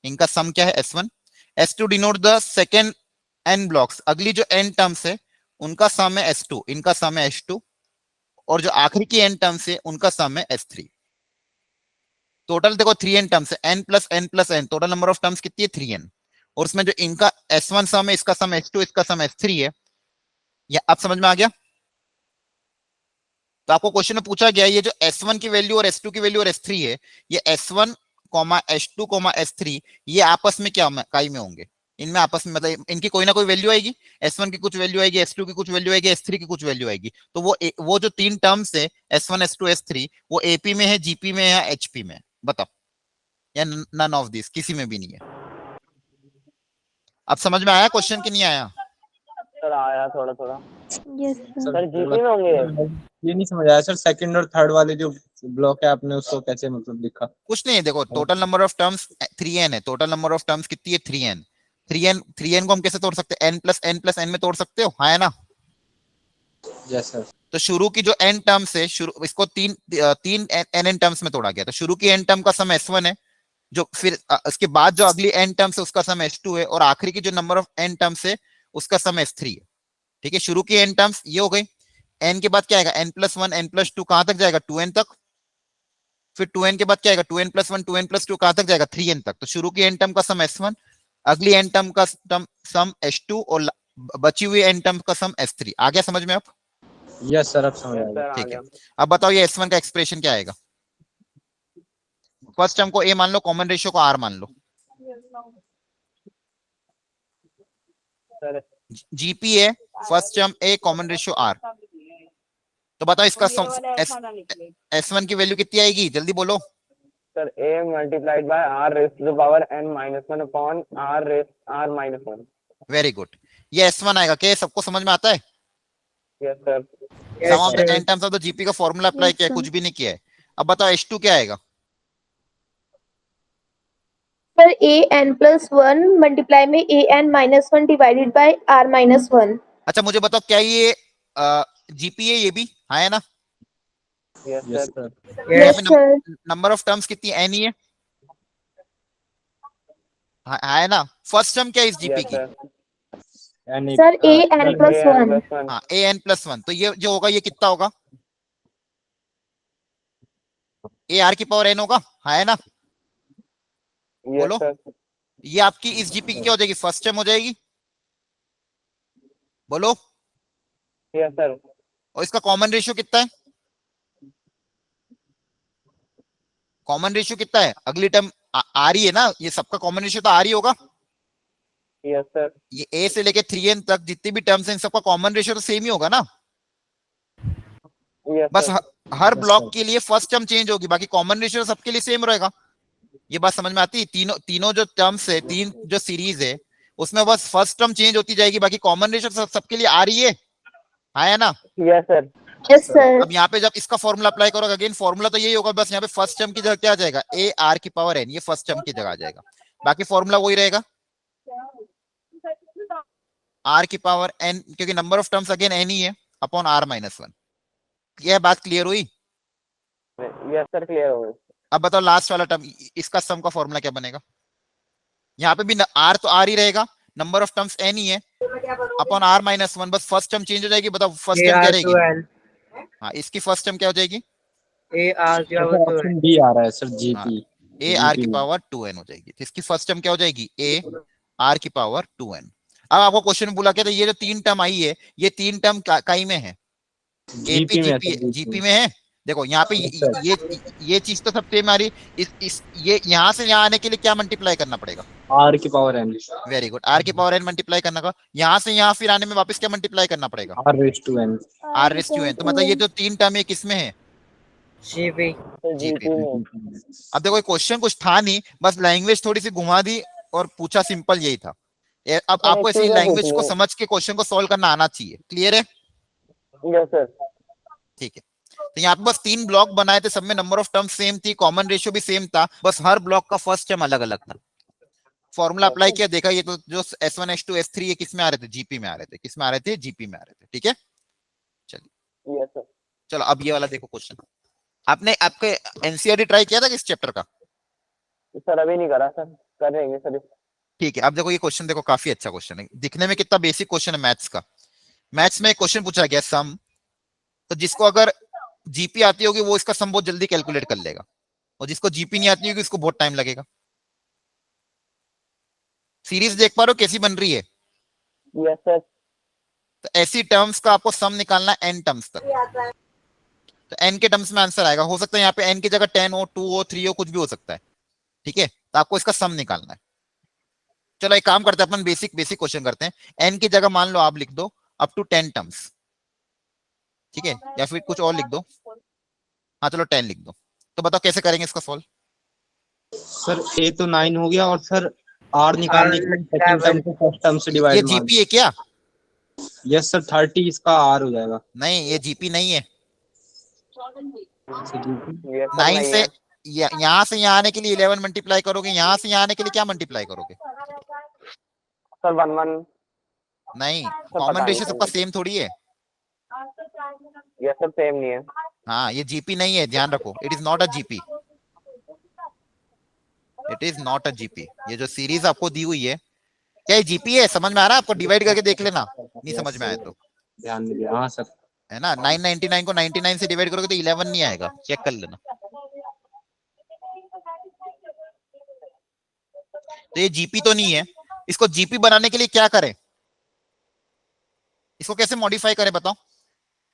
इनका सम क्या है S1। S2 denote the second n blocks, अगली जो एन टर्म्स है उनका सम है S2, इनका सम है S2, और जो आखिरी की एन टर्म्स है उनका सम है S3। टोटल देखो 3n टर्म्स है, n plus n plus n, total number of terms कितनी है 3n, और उसमें जो इनका S1 सम है, इसका सम S2, इसका सम S3 है। या अब समझ में आ गया? तो आपको क्वेश्चन में पूछा गया ये जो S1 की वैल्यू और S2 की वैल्यू और S3 है, ये S1, S2, S3 ये आपस में क्या काई में होंगे, इनमें आपस में मतलब इनकी कोई ना कोई वैल्यू आएगी, S1 की कुछ वैल्यू आएगी, S2 की कुछ वैल्यू आएगी, S3 की कुछ वैल्यू आएगी। तो वो जो 3 टर्म्स है S1, S2, S3 वो AP में है, GP में है या HP में है, बताओ? या नन ऑफ दिस, किसी में भी नहीं है। अब समझ में आया क्वेश्चन कि नहीं आया? सर आया थोड़ा थोड़ा। Yes sir. सर जीपी में होंगे। ये नहीं समझ आया सर, सेकंड और थर्ड वाले जो ब्लॉक है आपने उसको कैसे मतलब लिखा? कुछ नहीं, देखो total number of terms 3n है, टोटल नंबर ऑफ टर्म्स कितनी है 3n। 3n को हम कैसे तोड़ सकते हैं, n प्लस n में तोड़ सकते हो, हाँ है ना? Yes sir. तो शुरू की जो n टर्म्स है, शुरू इसको तीन n टर्म्स में तोड़ा गया, तो शुरू की n टर्म का सम S1 है, जो फिर उसके बाद जो अगली n टर्म्स है उसका सम S2 है, और आखिरी की जो नंबर ऑफ n टर्म्स है उसका सम S3 है। ठीक है, शुरू की n टर्म्स ये हो गई, n के बाद क्या आएगा n+1 n+2 कहां तक जाएगा 2n तक, फिर 2n के बाद क्या आएगा 2n+1 2n+2 कहां तक जाएगा 3n तक। तो शुरू की n टर्म का सम S1, अगली n टर्म का सम S2, और बची हुई n टर्म का सम S3। आ गया समझ में आप? यस सर, अब समझ आ गया। सर आ ठीक है, गया। अब बताओ ये S1 का एक्सप्रेशन क्या आएगा? फर्स्ट टर्म को A मान लो, कॉमन रेशियो को R मान लो, सर GP है first term A, common ratio R। तो बताओ इसका S1 की वैल्यू कितनी आएगी, जल्दी बोलो। Sir a multiplied by r raise to the power n-1 upon r minus 1। Very good, ये S1 आएगा। क्या सबको समझ में आता है? Yes sir. Sum of the n terms of the GP का फॉर्मूला अप्लाई Yes, किया है, sir. कुछ भी नहीं किया है। अब बताओ S2 क्या आएगा? Sir a n plus 1 multiply में a n minus 1 divided by r minus 1। अच्छा मुझे बताओ क्या ये GP है, ये भी हाँ है ना? Yes yes sir. सर। यहाँ यस पे सर। नंबर ऑफ टर्म्स कितनी n ही है, हाँ है ना? फर्स्ट टर्म क्या है इस GP यस की? Sir. Sir a n plus 1। हाँ an+1, तो ये जो होगा ये कितना होगा, AR की पावर n होगा, हाँ है ना? यस बोलो। सर। ये आपकी इस GP की क्या हो जाएगी, फर्स्ट टर्म हो जाएगी, बोलो। Yes sir. और इसका कॉमन रेशियो कितना है, कॉमन रेशियो कितना है, अगली टर्म आ रही है ना, ये सबका कॉमन रेशियो तो आ रही होगा। Yes sir. ये A से लेके 3n तक जितनी भी टर्म्स हैं इन सबका कॉमन रेशियो तो सेम ही होगा ना, यस बस सर। हर Yes, ब्लॉक sir. के लिए फर्स्ट टर्म चेंज होगी, बाकी कॉमन रेशियो सबके लिए सेम रहेगा। ये बात समझ में आती है? तीनों जो टर्म्स है, तीन जो सीरीज है उसमें बस फर्स्ट टर्म चेंज होती जाएगी, बाकी कॉमन रेशियो सबके लिए आ रही है, हाँ है ना? Yes sir. Yes sir. अब यहाँ पे जब इसका फॉर्मूला अप्लाई करोगे, अगेन फॉर्मूला तो यही होगा, बस यहाँ पे फर्स्ट टर्म की जगह क्या आ जाएगा, AR की पावर n, ये फर्स्ट टर्म की जगह आ जाएगा, बाकी फॉर्मूला वही रहेगा R की पावर n, क्योंकि number of terms again n ही है, अपॉन R-1। यह बात क्लियर हुई? यस सर क्लियर हो गई। अब बताओ लास्ट वाला टर्म, इसका सम का फॉर्मूला क्या बनेगा? यहाँ पे भी R तो R ही रहेगा, नंबर ऑफ टर्म्स n ही है, अपॉन R-1, बस फर्स्ट टर्म चेंज हो जाएगी। बताओ फर्स्ट टर्म क्या रहेगी? हाँ, इसकी फर्स्ट टर्म क्या हो जाएगी, ऑप्शन बी आ रहा है सर, जीपी। AR की पावर 2n हो जाएगी। तो इसकी फर्स्ट टर्म क्या हो जाएगी, AR की पावर 2n। अब आपको क्वेश्चन बोला क्या था, ये जो 3 टर्म आई है, ये 3 टर्म काई में है, AP GP में है। देखो यहाँ पे ये चीज तो सब सेम आ रही, ये यहाँ से यहाँ आने के लिए क्या मल्टीप्लाई करना पड़ेगा, आर की power n. Very good, R की पावर n मल्टीप्लाई करना का, यहाँ से यहाँ फिर आने में वापस क्या मल्टीप्लाई करना पड़ेगा, are raise to N. R⁻n। तो मतलब ये जो 3 टर्म है किसमें है, तो जीपी में। अब देखो क्वेश्चन कुछ था नहीं, बस लैंग्वेज थोड़ी सी घुमा दी और पूछा, सिंपल यही था। अब सर, आपको एक इसी चीज और लैंग्वेज पूछनी को है। समझ के क्वेश्चन को सॉल्व करना आना चाहिए। क्लियर है? Yes sir. ठीक है, तो यहाँ पे बस 3 ब्लॉक बनाए थे, सब में नंबर ऑफ टर्म सेम थी, कॉमन रेशियो भी सेम था, बस हर ब्लॉक का फर्स्ट टर्म अलग अलग था। फॉर्मूला अप्लाई किया, देखा ये तो जो S1 S2 S3 ये किस में आ रहे थे, GP में आ रहे थे। किस में आ रहे थे, GP में आ रहे थे। ठीक है, चलिए। Yes sir. चलो अब ये वाला देखो क्वेश्चन। आपने आपके एनसीईआरटी ट्राई किया था किस चैप्टर का? सर अभी नहीं करा सर, करेंगे सर। ठीक है, अब देखो ये क्वेश्चन देखो, काफी अच्छा क्वेश्चन है, दिखने में कितना बेसिक क्वेश्चन है मैथ्स का। मैथ्स में एक क्वेश्चन पूछा गया सम, तो जिसको अगर जीपी आती होगी वो इसका सम बहुत जल्दी कैलकुलेट कर लेगा, और जिसको जीपी नहीं आती होगी उसको बहुत टाइम लगेगा। सीरीज देख पा रहे हो कैसी बन रही है? Yes sir. तो ऐसी टर्म्स का आपको सम निकालना है एन टर्म्स तक। तो एन के टर्म्स में आंसर आएगा, हो सकता है यहाँ पे एन की जगह 10 हो, 2 हो, 3 हो, कुछ भी हो सकता है। ठीक है, तो आपको इसका सम निकालना है। चलो एक काम करते हैं, अपन बेसिक बेसिक क्वेश्चन करते हैं। एन की जगह मान लो आप लिख दो अप टू 10 टर्म्स, ठीक है, या फिर कुछ और लिख दो। हाँ चलो 10 लिख दो। तो बताओ कैसे करेंगे इसका सॉल्व? सर ए तो 9 हो गया, और सर आर निकालने के लिए सेकंड टर्म को फर्स्ट टर्म से ये डिवाइड मार। जीपी है क्या? यस सर, 30 इसका आर हो जाएगा। नहीं, ये जीपी नहीं है। अच्छा जी। यस सर 9 नहीं से है। यहाँ से यहाँ आने के लिए 11 मल्टीप्लाई करोगे, यहाँ से यहाँ आने के लिए क्या मल्टीप्लाई करोगे? सर 1 1। नहीं, सर कॉमन पता नहीं रेशियो सबका सर। सेम थोड़ी है। यस सर सेम नहीं है। हाँ, ये जीपी नहीं है, ध्यान रखो, it is not a GP, it is not a GP. ये जो सीरीज आपको दी हुई है, क्या ये जीपी है? समझ में आ रहा है आपको? डिवाइड करके देख लेना, नहीं समझ में आया तो। ध्यान दीजिए, हाँ सर। है ना, 999 को 99 से डिवाइड करोगे तो 11 नहीं आएगा, चेक कर लेना। तो ये जीपी तो नहीं है। इसको जीपी बनाने के लिए क्या करें? इसको कैसे मॉडिफाई करें बताओ?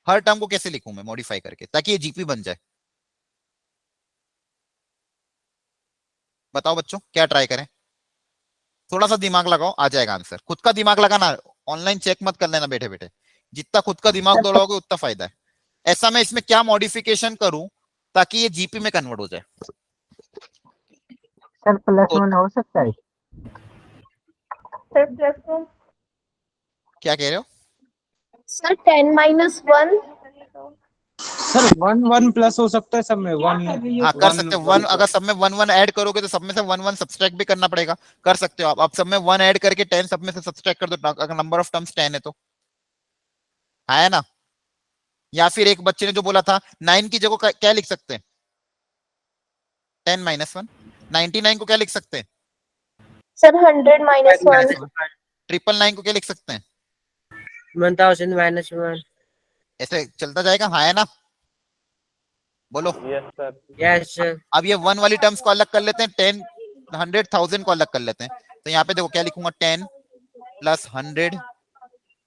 हर टर्म को कैसे लिखूं मैं मॉडिफाई करके ताकि ये जीपी बन जाए? बताओ बच्चों, क्या ट्राई करें? थोड़ा सा दिमाग लगाओ, आ जाएगा आंसर। खुद का दिमाग लगाना, ऑनलाइन चेक मत कर लेना बैठे बैठे। जितना खुद का दिमाग दौड़ाओगे उतना फायदा है। ऐसा मैं इसमें क्या मॉडिफिकेशन करूं ताकि ये जीपी में कन्वर्ट हो जाए? सर प्लस तो 1 हो सकता है? Sir plus 1। क्या कह रहे हो? Sir 10 minus 1। सर 1 1 प्लस हो सकता है सब में, 1 हाँ कर सकते हो। 1 अगर सब में 1 1 ऐड करोगे तो सब में से 1 1 सब्सट्रैक्ट भी करना पड़ेगा। कर सकते हो आप सब में 1 ऐड करके 10 सब में से सब्सट्रैक्ट कर दो, अगर नंबर ऑफ टर्म्स 10 है तो। है ना? या फिर एक बच्चे ने जो बोला था 9 की जगह क्या लिख सकते हैं? 10 माइनस 1। 99 को क्या लिख सकते हैं? Sir 100 minus 1। 999 को क्या लिख सकते हैं? 1000 minus 1. ऐसे चलता जाएगा। हाँ है ना? बोलो। Yes sir. Yes, sir. अब ये 1 वाली टर्म्स को अलग कर लेते हैं, 10 100 1000 को अलग कर लेते हैं। तो यहाँ पे देखो क्या लिखूंगा, 10 plus 100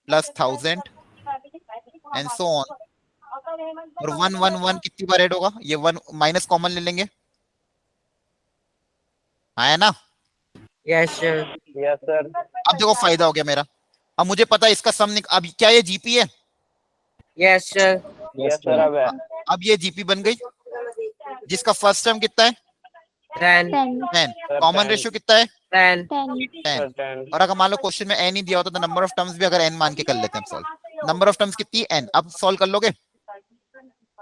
plus 1000 and so on. और 1 1 1 कितनी बार ऐड होगा? ये 1 माइनस कॉमन ले लेंगे। हाँ है ना? Yes, sir. Yes sir. अब देखो फायदा हो गया मेरा। अब मुझे पता है इसका सम अब क्या ये जीपी है? Yes, sir. यस सर अब है। अब ये जीपी बन गई, जिसका फर्स्ट टर्म कितना है? 10. 10। Sir, common 10। रेशियो कितना है? 10. 10। सर 10। और अगर मान लो क्वेश्चन में एन ही दिया होता तो नंबर ऑफ टर्म्स भी अगर एन मान के कर लेते हैं सॉल्व। नंबर ऑफ टर्म्स कितनी है? एन। अब सॉल्व कर लोगे,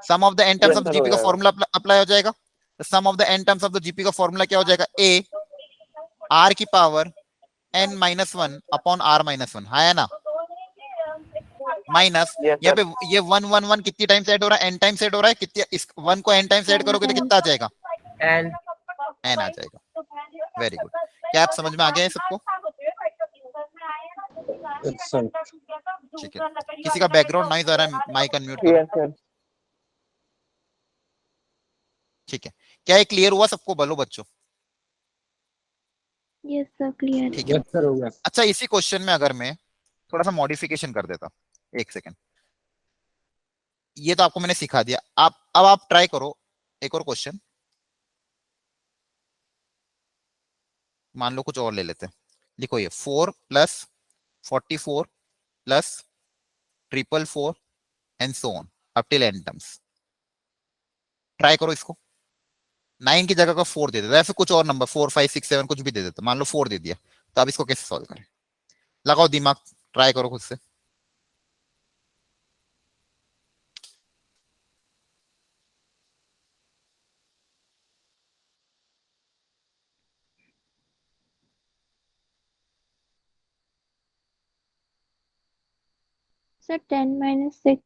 sum of the N terms Yes, of sir, GP हो का जाएगा। फॉर्मूला अप्लाई हो जाएगा। Sum of the N terms of the GP का फॉर्मूला क्या हो जाएगा? ए आर की power N minus 1 upon R minus 1। है ना? माइनस Yes, यहाँ sir. पे ये 1 1 1 कितनी टाइम्स ऐड हो रहा है? एन टाइम्स ऐड हो रहा है। कितनी इस 1 को एन टाइम्स ऐड करोगे तो कितना आ जाएगा? 10. एन आ जाएगा। Very good. क्या आप समझ में आ गया है सबको? Yes sir. ठीक है। किसी का बैकग्राउंड नॉइज आ रहा है, माइक अनम्यूट करो। Yes sir. ठीक है, क्या ये क्लियर हुआ सबको? बोलो बच्चों। Yes sir clear. ठीक है। यस सर हो गया। अच्छा, इसी क्वेश्चन में अगर मैं थोड़ा सा मॉडिफिकेशन कर देता, एक सेकेंड। ये तो आपको मैंने सिखा दिया, अब आप ट्राई करो एक और क्वेश्चन। मान लो कुछ और ले लेते हैं। लिखो ये 4 plus 44 plus 444 and so on up till n terms. Try करो इसको। 9 की जगह का 4 दे देता, या फिर कुछ और नंबर 4 5 6 7 कुछ भी दे देता। मान लो 4 दे दिया, तो अब इसको कैसे सॉल्व करें? लगाओ दिमाग, ट्राई करो खुद से। Sir 10 minus 6.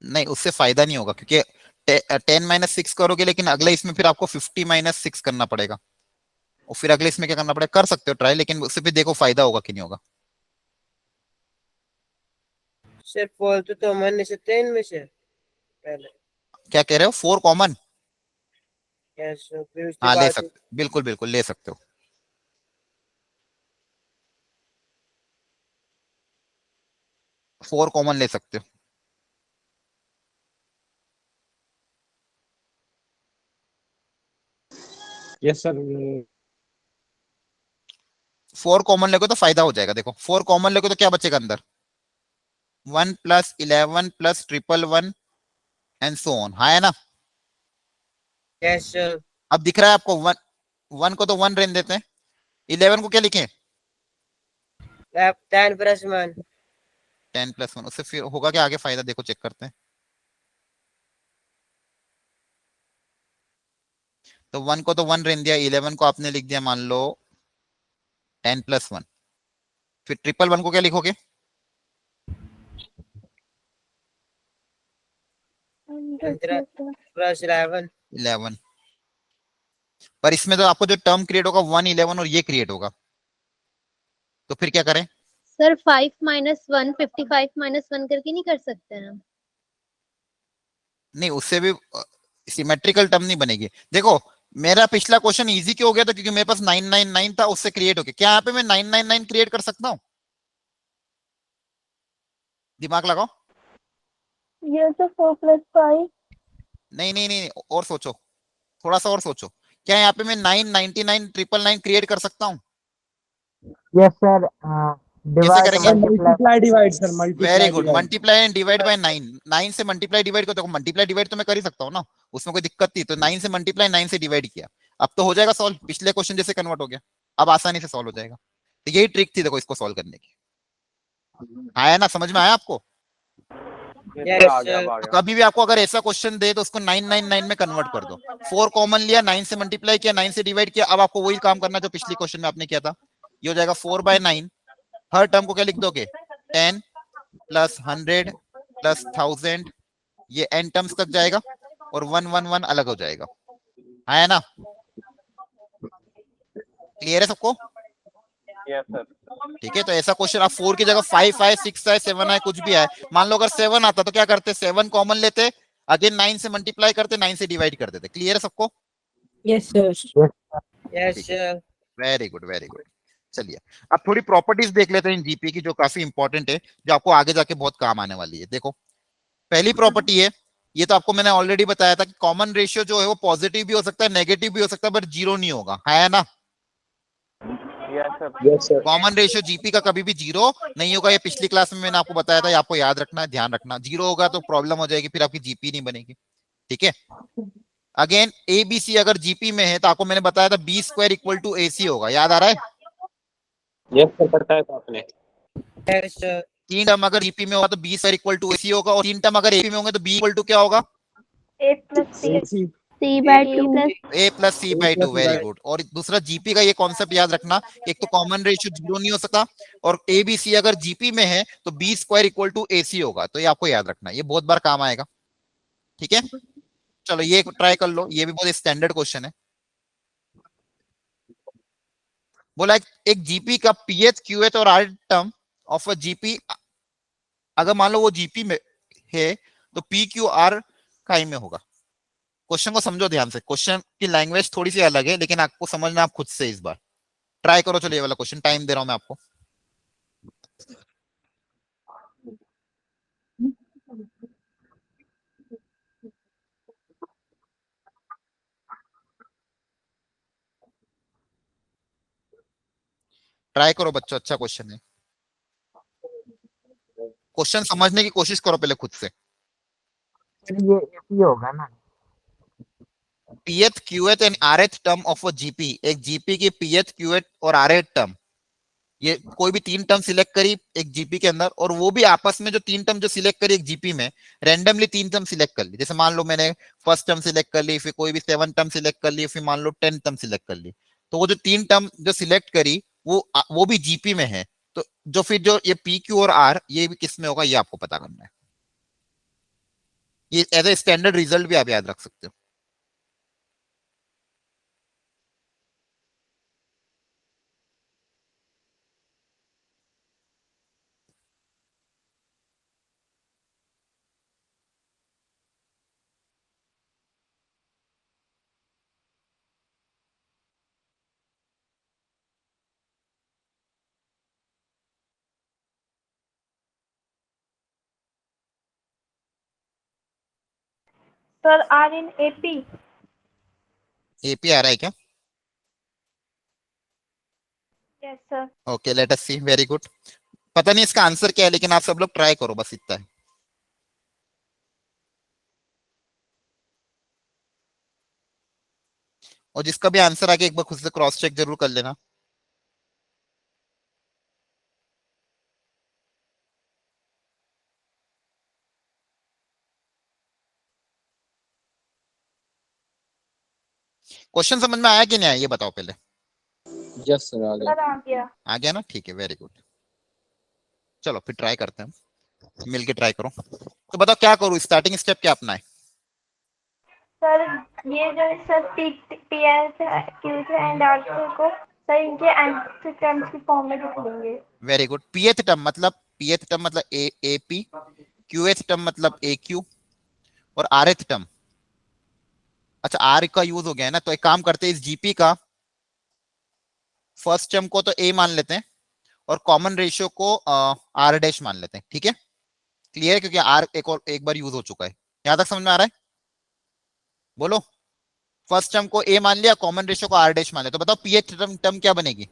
नहीं, उससे फायदा नहीं होगा, क्योंकि 10 - 6 करोगे, लेकिन अगले इसमें फिर आपको 50 - 6 करना पड़ेगा, और फिर अगले इसमें क्या करना पड़ेगा। कर सकते हो ट्राई, लेकिन उससे फिर देखो फायदा होगा कि नहीं होगा। सर 4 तो मन में से 10 में से पहले। क्या कह रहे हो, 4 कॉमन? यस सर, फिर उसके हाँ ले बाद सकते, बिल्कुल बिल्कुल ले सकते हो। 4 कॉमन ले सकते हो। Yes sir. 4 कॉमन लेगे तो फायदा हो जाएगा। देखो 4 कॉमन लेगे तो क्या बचेगा अंदर, 1 + 11 + 111 एंड सो ऑन। हाँ है ना। Yes sir. अब दिख रहा है आपको, 1 को तो 1 रहने देते हैं, 11 को क्या लिखें, 10 + 1। 10 + 1। उससे फिर होगा क्या आगे फायदा, देखो चेक करते हैं। तो 1 को तो 1 रहने दिया, 11 को आपने लिख दिया मान लो 10 + 1। फिर 111 को क्या लिखोगे, 100 + 11। 11। पर इसमें तो आपको जो टर्म क्रिएट होगा 1 11 और ये क्रिएट होगा, तो फिर क्या करें। सर 5 - 1 55 - 1 करके नहीं कर सकते हैं? नहीं, उससे भी सिमेट्रिकल टर्म नहीं बनेगी। देखो मेरा पिछला क्वेश्चन इजी क्यों हो गया था, क्योंकि मेरे पास 999 था, उससे क्रिएट हो गया। क्या यहाँ पे मैं 999 क्रिएट कर सकता हूँ, दिमाग लगाओ। Yes, sir. 4 + 5. नहीं नहीं नहीं, और सोचो, थोड़ा सा और सोचो। क्या यहाँ पे मैं 999 999 क्रिएट कर सकता हूँ। यस सर, कैसे डिवाइड करेंगे, multiply. Divide sir, very good, multiply and divide by 9। 9 से मल्टीप्लाई डिवाइड को, देखो मल्टीप्लाई डिवाइड तो मैं कर ही सकता हूँ ना, उसमें कोई दिक्कत नहीं। तो 9 से मल्टीप्लाई, 9 से डिवाइड किया, अब तो हो जाएगा सॉल्व, पिछले क्वेश्चन जैसे कन्वर्ट हो गया, अब आसानी से सॉल्व हो जाएगा। तो यही ट्रिक थी देखो इसको सॉल्व करने की। आया ना, समझ में आया आपको। Yes sir. तो कभी भी आपको अगर ऐसा क्वेश्चन दे तो उसको 999 में कन्वर्ट कर दो। 4 कॉमन लिया, 9 से मल्टीप्लाई किया, 9 से डिवाइड किया। अब आपको वही काम करना जो पिछली क्वेश्चन में आपने किया था। ये हो जाएगा 4/9। हर टर्म को क्या लिख दोगे, 10 + 100 + 1000, ये n टर्म्स तक जाएगा, और 111 अलग हो जाएगा। है ना, क्लियर है सबको। Yes sir. ठीक है, तो ऐसा क्वेश्चन आप 4 की जगह 5 आए, 6 आए, 7 आए, कुछ भी आए। मान लो अगर 7 आता तो क्या करते, 7 कॉमन लेते, अगेन 9 से मल्टीप्लाई करते, 9 से डिवाइड कर देते। क्लियर है सबको। Yes sir. Yes sir. Very good very good. चलिए अब थोड़ी प्रॉपर्टीज देख लेते हैं इन जीपी की, जो काफी इंपॉर्टेंट है, जो आपको आगे जाके बहुत काम आने वाली है। देखो पहली प्रॉपर्टी है, ये तो आपको मैंने ऑलरेडी बताया था कि कॉमन रेशियो जो है वो पॉजिटिव भी हो सकता है, नेगेटिव भी हो सकता है, बट जीरो नहीं होगा। है ना, yes sir. Common ratio GP का कभी भी जीरो नहीं होगा। ये पिछली क्लास में मैंने आपको बताया था, ये आपको याद रखना है, ध्यान रखना। जीरो होगा तो प्रॉब्लम हो जाएगी, फिर आपकी जीपी नहीं बनेगी। ठीक है, अगेन एबीसी अगर जीपी में है तो आपको मैंने बताया था B² = AC होगा, याद आ रहा है। यस सर, पता है तो आपने। Yes sir. 3 टर्म अगर जीपी में होगा तो B² = AC होगा, और 3 टर्म अगर एपी में होंगे तो B = क्या होगा, A + C. C C/2. A + C/2। Very good. और दूसरा जीपी का ये कॉन्सेप्ट याद रखना, एक तो कॉमन रेशियो जीरो नहीं हो सकता, और एबीसी अगर जीपी में है तो B² = AC होगा। तो ये आपको याद रखना, ये बहुत बार काम आएगा। ठीक है, चलो ये ट्राई कर लो, ये भी बहुत स्टैंडर्ड क्वेश्चन है। बोला एक जीपी का पीएच क्यूएच और are term of a GP, अगर मान लो वो जीपी में है तो पी क्यू आर का आई में होगा। क्वेश्चन को समझो ध्यान से, क्वेश्चन की लैंग्वेज थोड़ी सी अलग है, लेकिन आपको समझना आप खुद से इस बार ट्राई करो। चलो ये वाला क्वेश्चन टाइम दे रहा हूं मैं आपको। ट्राई करो बच्चों, अच्छा क्वेश्चन है। क्वेश्चन समझने की कोशिश करो पहले खुद से। ये AC होगा ना। Pth qth and rth term of a GP, एक जीपी की पीएच क्यूएच और आरएच टर्म, ये कोई भी 3 टर्म सिलेक्ट करी एक जीपी के अंदर, और वो भी आपस में जो 3 टर्म जो सिलेक्ट करी एक जीपी में, रैंडमली 3 टर्म सिलेक्ट कर ली। जैसे मान लो मैंने फर्स्ट टर्म सिलेक्ट कर ली, फिर कोई भी 7 टर्म सिलेक्ट कर ली, फिर मान लो 10 टर्म सिलेक्ट कर ली। तो वो जो 3 टर्म जो सिलेक्ट करी वो भी जीपी में है, तो जो फिर जो ये पी क्यू और आर ये भी किस में होगा, ये आपको पता करना है। ये एज ए स्टैंडर्ड रिजल्ट भी आप याद रख सकते हो। Sir, R in AP. AP आ रहा है क्या? Yes, sir. Okay, let us see, very good. पता नहीं इसका आंसर क्या है, लेकिन आप सब लोग ट्राई करो, बस इतना है। और जिसका भी आंसर आगे एक बार खुद से क्रॉस चेक जरूर कर लेना। क्वेश्चन समझ में आया कि नहीं आया, ये बताओ पहले। यस सर आ गया। Sir, आ गया. आ गया ना, ठीक है, वेरी गुड। चलो फिर ट्राई करते हैं, मिलके ट्राई करो। तो बताओ क्या करूं, स्टार्टिंग स्टेप क्या अपना है? सर, ये जो sir p s q's and r को सर इनके एंथ टर्म्स की फॉर्म में लिख लेंगे. Very good. पीएथ टर्म मतलब ए पी, क्यूएथ टर्म मतलब ए क्यू, और आरएथ टर्म, अच्छा आर का यूज हो गया है ना, तो एक काम करते हैं, इस जीपी का फर्स्ट टर्म को तो ए मान लेते हैं और कॉमन रेशियो को आर डैश मान लेते हैं, ठीक है? क्लियर है, क्योंकि आर एक बार यूज हो चुका है। यहां तक समझ में आ रहा है? बोलो। फर्स्ट टर्म को ए मान लिया, कॉमन रेशियो को आर डैश मान लिया, तो बताओ पीएच टर्म क्या बनेगी,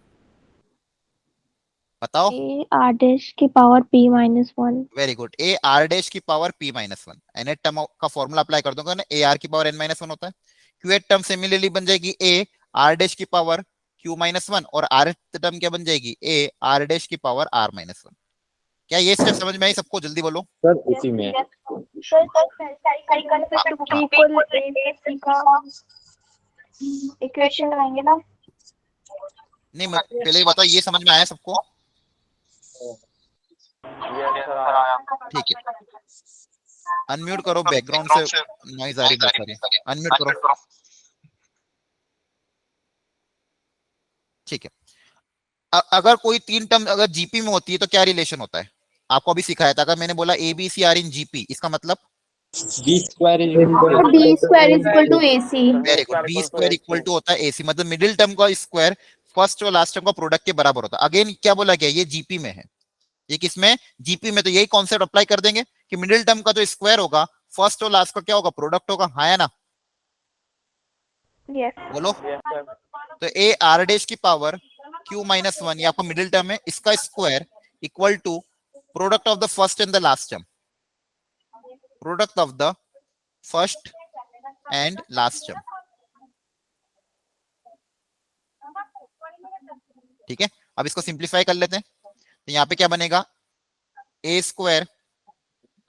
बताओ। A R dash की power P minus 1. Very good, A are dash की power P minus one. N term का फॉर्मूला अप्लाई कर दूंगा ना, ए आर की पावर एन माइनस वन होता है। क्यू टर्म सिमिलरली बन जाएगी ए आर डैश की पावर क्यू माइनस वन, और आर टर्म क्या बन जाएगी, ए आर डैश की पावर आर माइनस वन। क्या ये स्टेप समझ में आई सबको? जल्दी बोलो। सर इसी में है। सर साइकिल पे two P equal A plus C का इक्वेशन लगाएंगे ना. नहीं पहले ये बताओ, ये समझ में आया सबको? ठीक है, अनम्यूट करो, बैकग्राउंड से नॉइज आ रही बहुत सारी, अनम्यूट करो। ठीक है, अगर कोई तीन टर्म अगर जीपी में होती है तो क्या रिलेशन होता है? आपको अभी सिखाया था, अगर मैंने बोला A B C are in GP, इसका मतलब B square B square is equal to AC. Very good, B square equal to होता है एसी, मतलब मिडिल टर्म का स्क्वायर फर्स्ट और लास्ट टर्म का प्रोडक्ट के बराबर होता है। अगेन क्या बोला गया, ये जीपी में है, ये किसमें, जीपी में। तो यही कॉन्सेप्ट अप्लाई कर देंगे कि मिडिल टर्म का जो स्क्वायर होगा फर्स्ट और लास्ट का क्या होगा, प्रोडक्ट होगा, हाँ या ना? यस. बोलो। तो ए आर डैश की पावर क्यू माइनस वन, ये आपका मिडिल टर्म है, इसका square equal to product of the first and the last term, product of the first and last term, ठीक है? अब इसको सिंप्लीफाई कर लेते हैं, तो यहाँ पे क्या बनेगा, ए स्क्वायर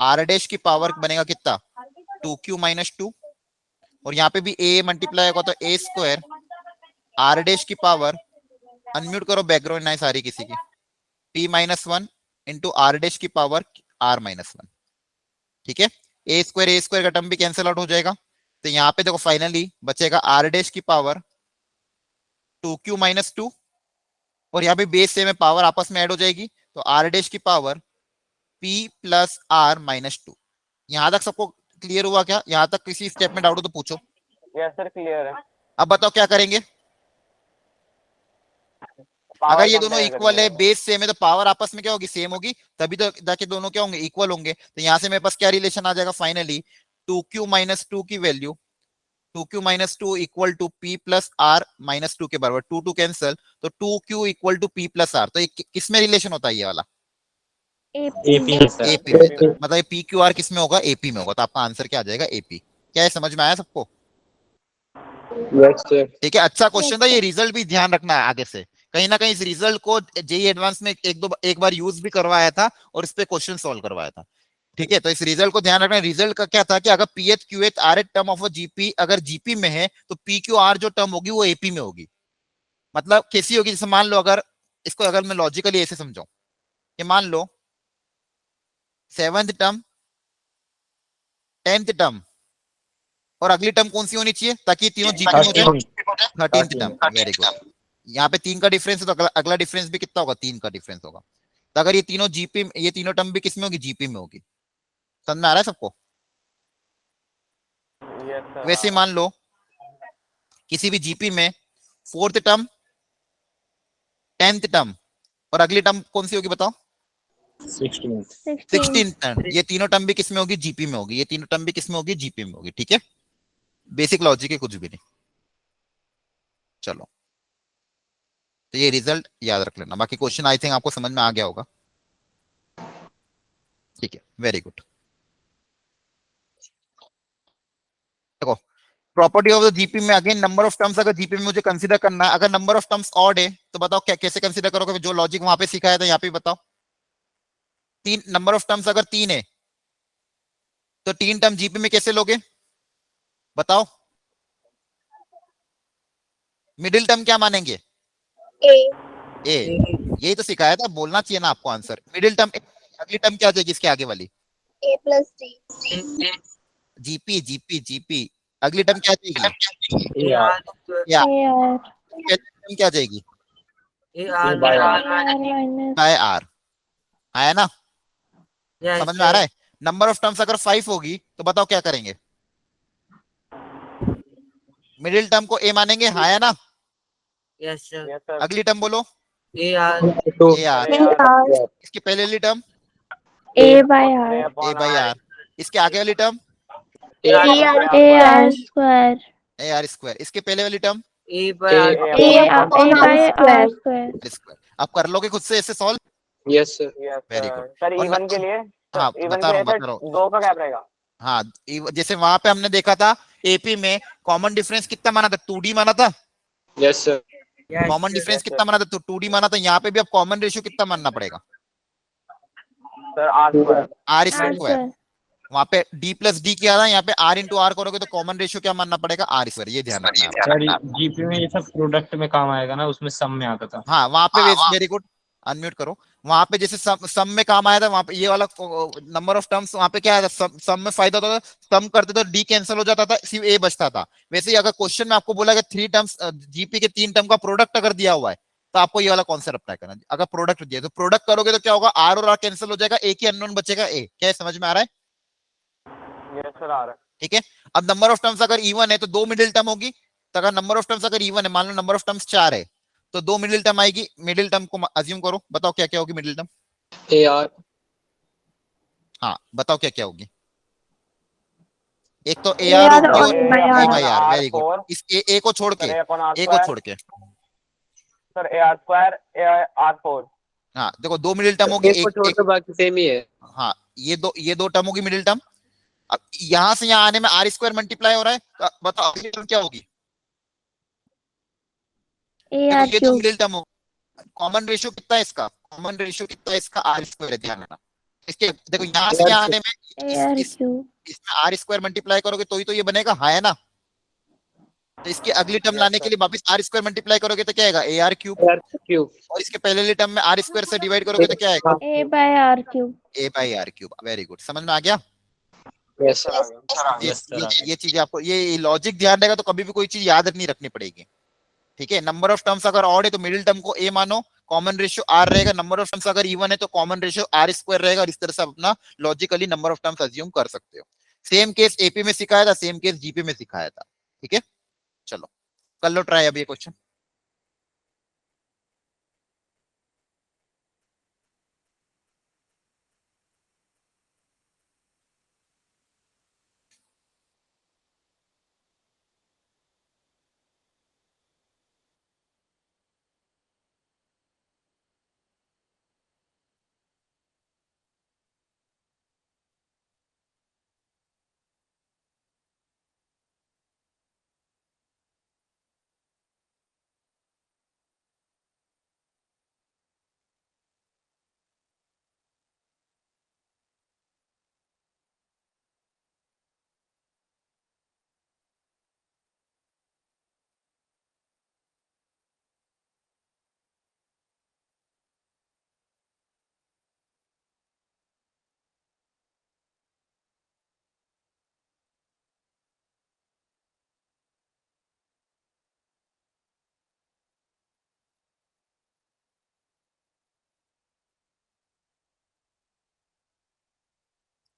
आर डैश की पावर बनेगा कितना, 2q माइनस 2, और यहाँ पे भी ए मल्टीप्लाई होगा तो ए स्क्वायर आर डैश की पावर, अनम्यूट करो, बैकग्राउंड नाइस आ रही किसी की, p minus one into r dash की पावर r माइनस वन, ठीक है? ए स्क्वायर का टर्म भी कैंसिल आउट हो जाएगा, तो यहाँ पे देखो फाइनली बचेगा आर डैश की पावर 2q माइनस 2, और यहाँ पे बेस से में पावर आपस में ऐड हो जाएगी, तो आर डैश की power p plus r minus 2। यहाँ तक सबको क्लियर हुआ क्या? यहाँ तक किसी स्टेप में डाउट हो तो पूछो। यस सर, क्लियर है. अब बताओ क्या करेंगे, अगर ये दोनों इक्वल है, बेस सेम है, तो पावर आपस में क्या होगी, सेम होगी, तभी तो जाके दोनों क्या होंगे, इक्वल होंगे। तो यहाँ से मेरे पास क्या रिलेशन आ जाएगा फाइनली, 2q माइनस 2 की value 2q minus 2 equal to p plus r minus 2 के बराबर, 2 कैंसिल, तो 2q equal to p plus r. तो ये किसमें रिलेशन होता है, ये वाला एपी में सर। एपी में, तो मतलब ये पी क्यू आर किसमें होगा, एपी में होगा, तो आपका आंसर क्या आ जाएगा, एपी। क्या है, समझ में आया सबको? Yes sir. ठीक है, अच्छा क्वेश्चन था ये, रिजल्ट भी ध्यान रखना है आगे से, कहीं ना कहीं इस रिजल्ट को जेई एडवांस में एक बार यूज भी करवाया था और इस पे क्वेश्चन सॉल्व करवाया था, ठीक है? तो इस रिजल्ट को ध्यान रखना। रिजल्ट का क्या था कि अगर pth qth rth term of GP अगर जीपी में है तो पी क्यू आर जो टर्म होगी वो एपी में होगी। मतलब कैसी होगी, जैसे मान लो, अगर इसको अगर मैं लॉजिकली ऐसे समझाऊं कि मान लो सेवंथ टर्म 10th टर्म, और अगली टर्म कौन सी होनी चाहिए ताकि तीनों जीपी में हो जाए? 13th term. Very good. यहाँ पे 3 का डिफरेंस है तो अगला डिफरेंस भी कितना होगा? 3 का डिफरेंस होगा। तो अगर ये तीनों जीपी, ये तीनों टर्म भी किसमें होगी? जीपी में होगी। समझ में आ रहा है सबको? Yes sir. वैसे मान लो किसी भी जीपी में 4th टर्म, 10th टर्म और अगली टर्म कौन सी होगी बताओ? 16th term. ये तीनों टर्म भी किसमें होगी? जीपी में होगी। ये तीनों टर्म भी किसमें होगी? जीपी में होगी। ठीक है, बेसिक लॉजिक है, कुछ भी नहीं। चलो, तो ये रिजल्ट याद रख लेना। बाकी क्वेश्चन आई थिंक आपको समझ में आ गया होगा। ठीक है, वेरी गुड। देखो, प्रॉपर्टी ऑफ द जीपी में अगेन नंबर ऑफ टर्म्स अगर जीपी में मुझे कंसीडर करना है, अगर नंबर ऑफ टर्म्स ऑड है तो बताओ क्या कैसे कंसीडर करोगे? जो लॉजिक वहां पे सिखाया था यहाँ पे बताओ। तीन नंबर ऑफ टर्म्स अगर 3 है तो 3 टर्म जीपी में कैसे लोगे बताओ? मिडिल टर्म क्या मानेंगे? A. ए। यही तो सिखाया था, बोलना चाहिए ना आपको आंसर। मिडिल टर्म, अगली टर्म क्या आ जाएगी इसके आगे वाली? A plus D. GP GP GP. अगली टर्म क्या आ जाएगी? AR या AR पहली टर्म क्या आ जाएगी? AR minus by r. आया ना? yes समझ में आ रहा है? नंबर ऑफ टर्म्स अगर 5 होगी तो बताओ क्या करेंगे? मिडिल टर्म को ए मानेंगे। हाँ है ना? yes sir yes sir. अगली टर्म बोलो। AR a r. इसकी पहले वाली term A by R a by r. इसके आगे वाली term AR square a are square. इसके पहले वाली term A by R A by R square square. आप कर लोगे खुद से ऐसे solve? Yes sir. Yes very sir. Good. Sir और इवन के लिए, हाँ, इवन बता के रहा लिए हूँ सर बता रहा हूँ। 2 का क्या रहेगा? हाँ, जैसे वहां पे हमने देखा था एपी में कॉमन डिफरेंस कितना माना था? 2D माना था। Yes sir. yes common sir difference कितना माना था? तो 2D माना था। यहाँ पे भी अब कॉमन रेशियो कितना मानना पड़ेगा? Sir r square. R R square. square वहां पे डी प्लस डी किया था, यहाँ पे आर इंटू आर करोगे तो कॉमन रेशियो क्या मानना पड़ेगा? R square. ये ध्यान रखना है आपको। सर जीपी में ये सब प्रोडक्ट में काम आएगा ना, उसमें सम में आता था। हाँ, वहां पे वेरी गुड, अनम्यूट करो। वहां पे जैसे सम में काम आया था, वहां पे ये वाला नंबर ऑफ टर्म्स वहां पे क्या आया था? सम में फायदा होता था, सम करते तो डी कैंसिल हो जाता था, सिर्फ ए बचता था। वैसे ही अगर क्वेश्चन में आपको बोला कि 3 टर्म्स जीपी के 3 टर्म का प्रोडक्ट अगर दिया हुआ है तो आपको ये वाला कॉन्सेप्ट अप्लाई करना। अगर प्रोडक्ट दिया तो प्रोडक्ट करोगे तो क्या होगा? आर और आर कैंसिल हो जाएगा, एक ही अननोन बचेगा ए। क्या है, समझ में आ रहा है? यस सर आ रहा ठीक है। अब नंबर ऑफ टर्म्स अगर इवन है तो 2 मिडिल टर्म होगी। तो अगर नंबर ऑफ टर्म्स अगर इवन है, मान लो नंबर ऑफ टर्म्स 4 है तो 2 मिडिल टर्म आएगी। मिडिल टर्म को अज्यूम करो, बताओ क्या क्या होगी मिडिल टर्म? AR हाँ, बताओ क्या क्या होगी? एक तो ए आर AR होगी और और by a R by r. Very good. R4 इस ए को छोड़ के, sir a upon r a को स्क्वायर। छोड़ के। Sir A R square a r 4। हाँ देखो, 2 मिडिल टर्म होगी। एक को एक, छोड़ एक के बाकी सेम ही है। हाँ, ये दो टर्म होगी मिडिल टर्म। अब यहां से यहां आने में आर स्क्वायर मल्टीप्लाई हो रहा है, तो बताओ अगली टर्म क्या होगी? देखो, AR ये दो cube मिडिल टर्म हो। कॉमन रेशियो कितना है इसका? कॉमन रेशियो कितना है इसका? आर स्क्वायर है, ध्यान रखना। इसके देखो यहां से यहां आने में AR cube इसमें आर स्क्वायर मल्टीप्लाई करोगे तो ही तो ये बनेगा। हाँ है ना? तो इसकी अगली टर्म लाने के लिए वापस आर स्क्वायर मल्टीप्लाई करोगे तो क्या आएगा? ए आर क्यूब। AR cube. और इसके पहले वाली टर्म में आर स्क्वायर से डिवाइड करोगे तो क्या आएगा? A by R cube a by r cube. Very good, समझ में आ गया? यस सर आ गया। ये चीजें आपको, ये लॉजिक ध्यान रहेगा तो कभी भी कोई चीज याद नहीं रखनी पड़ेगी। ठीक है। नंबर ऑफ टर्म्स अगर ऑड है तो मिडिल टर्म को ए मानो, कॉमन रेशियो आर रहेगा। नंबर ऑफ टर्म्स अगर इवन है तो कॉमन रेशियो आर स्क्वायर रहेगा। और इस तरह से आप अपना logically number of terms assume कर सकते हो। सेम केस एपी में सिखाया था, सेम केस जीपी में सिखाया था। ठीक है, चलो कर लो ट्राई अब ये क्वेश्चन।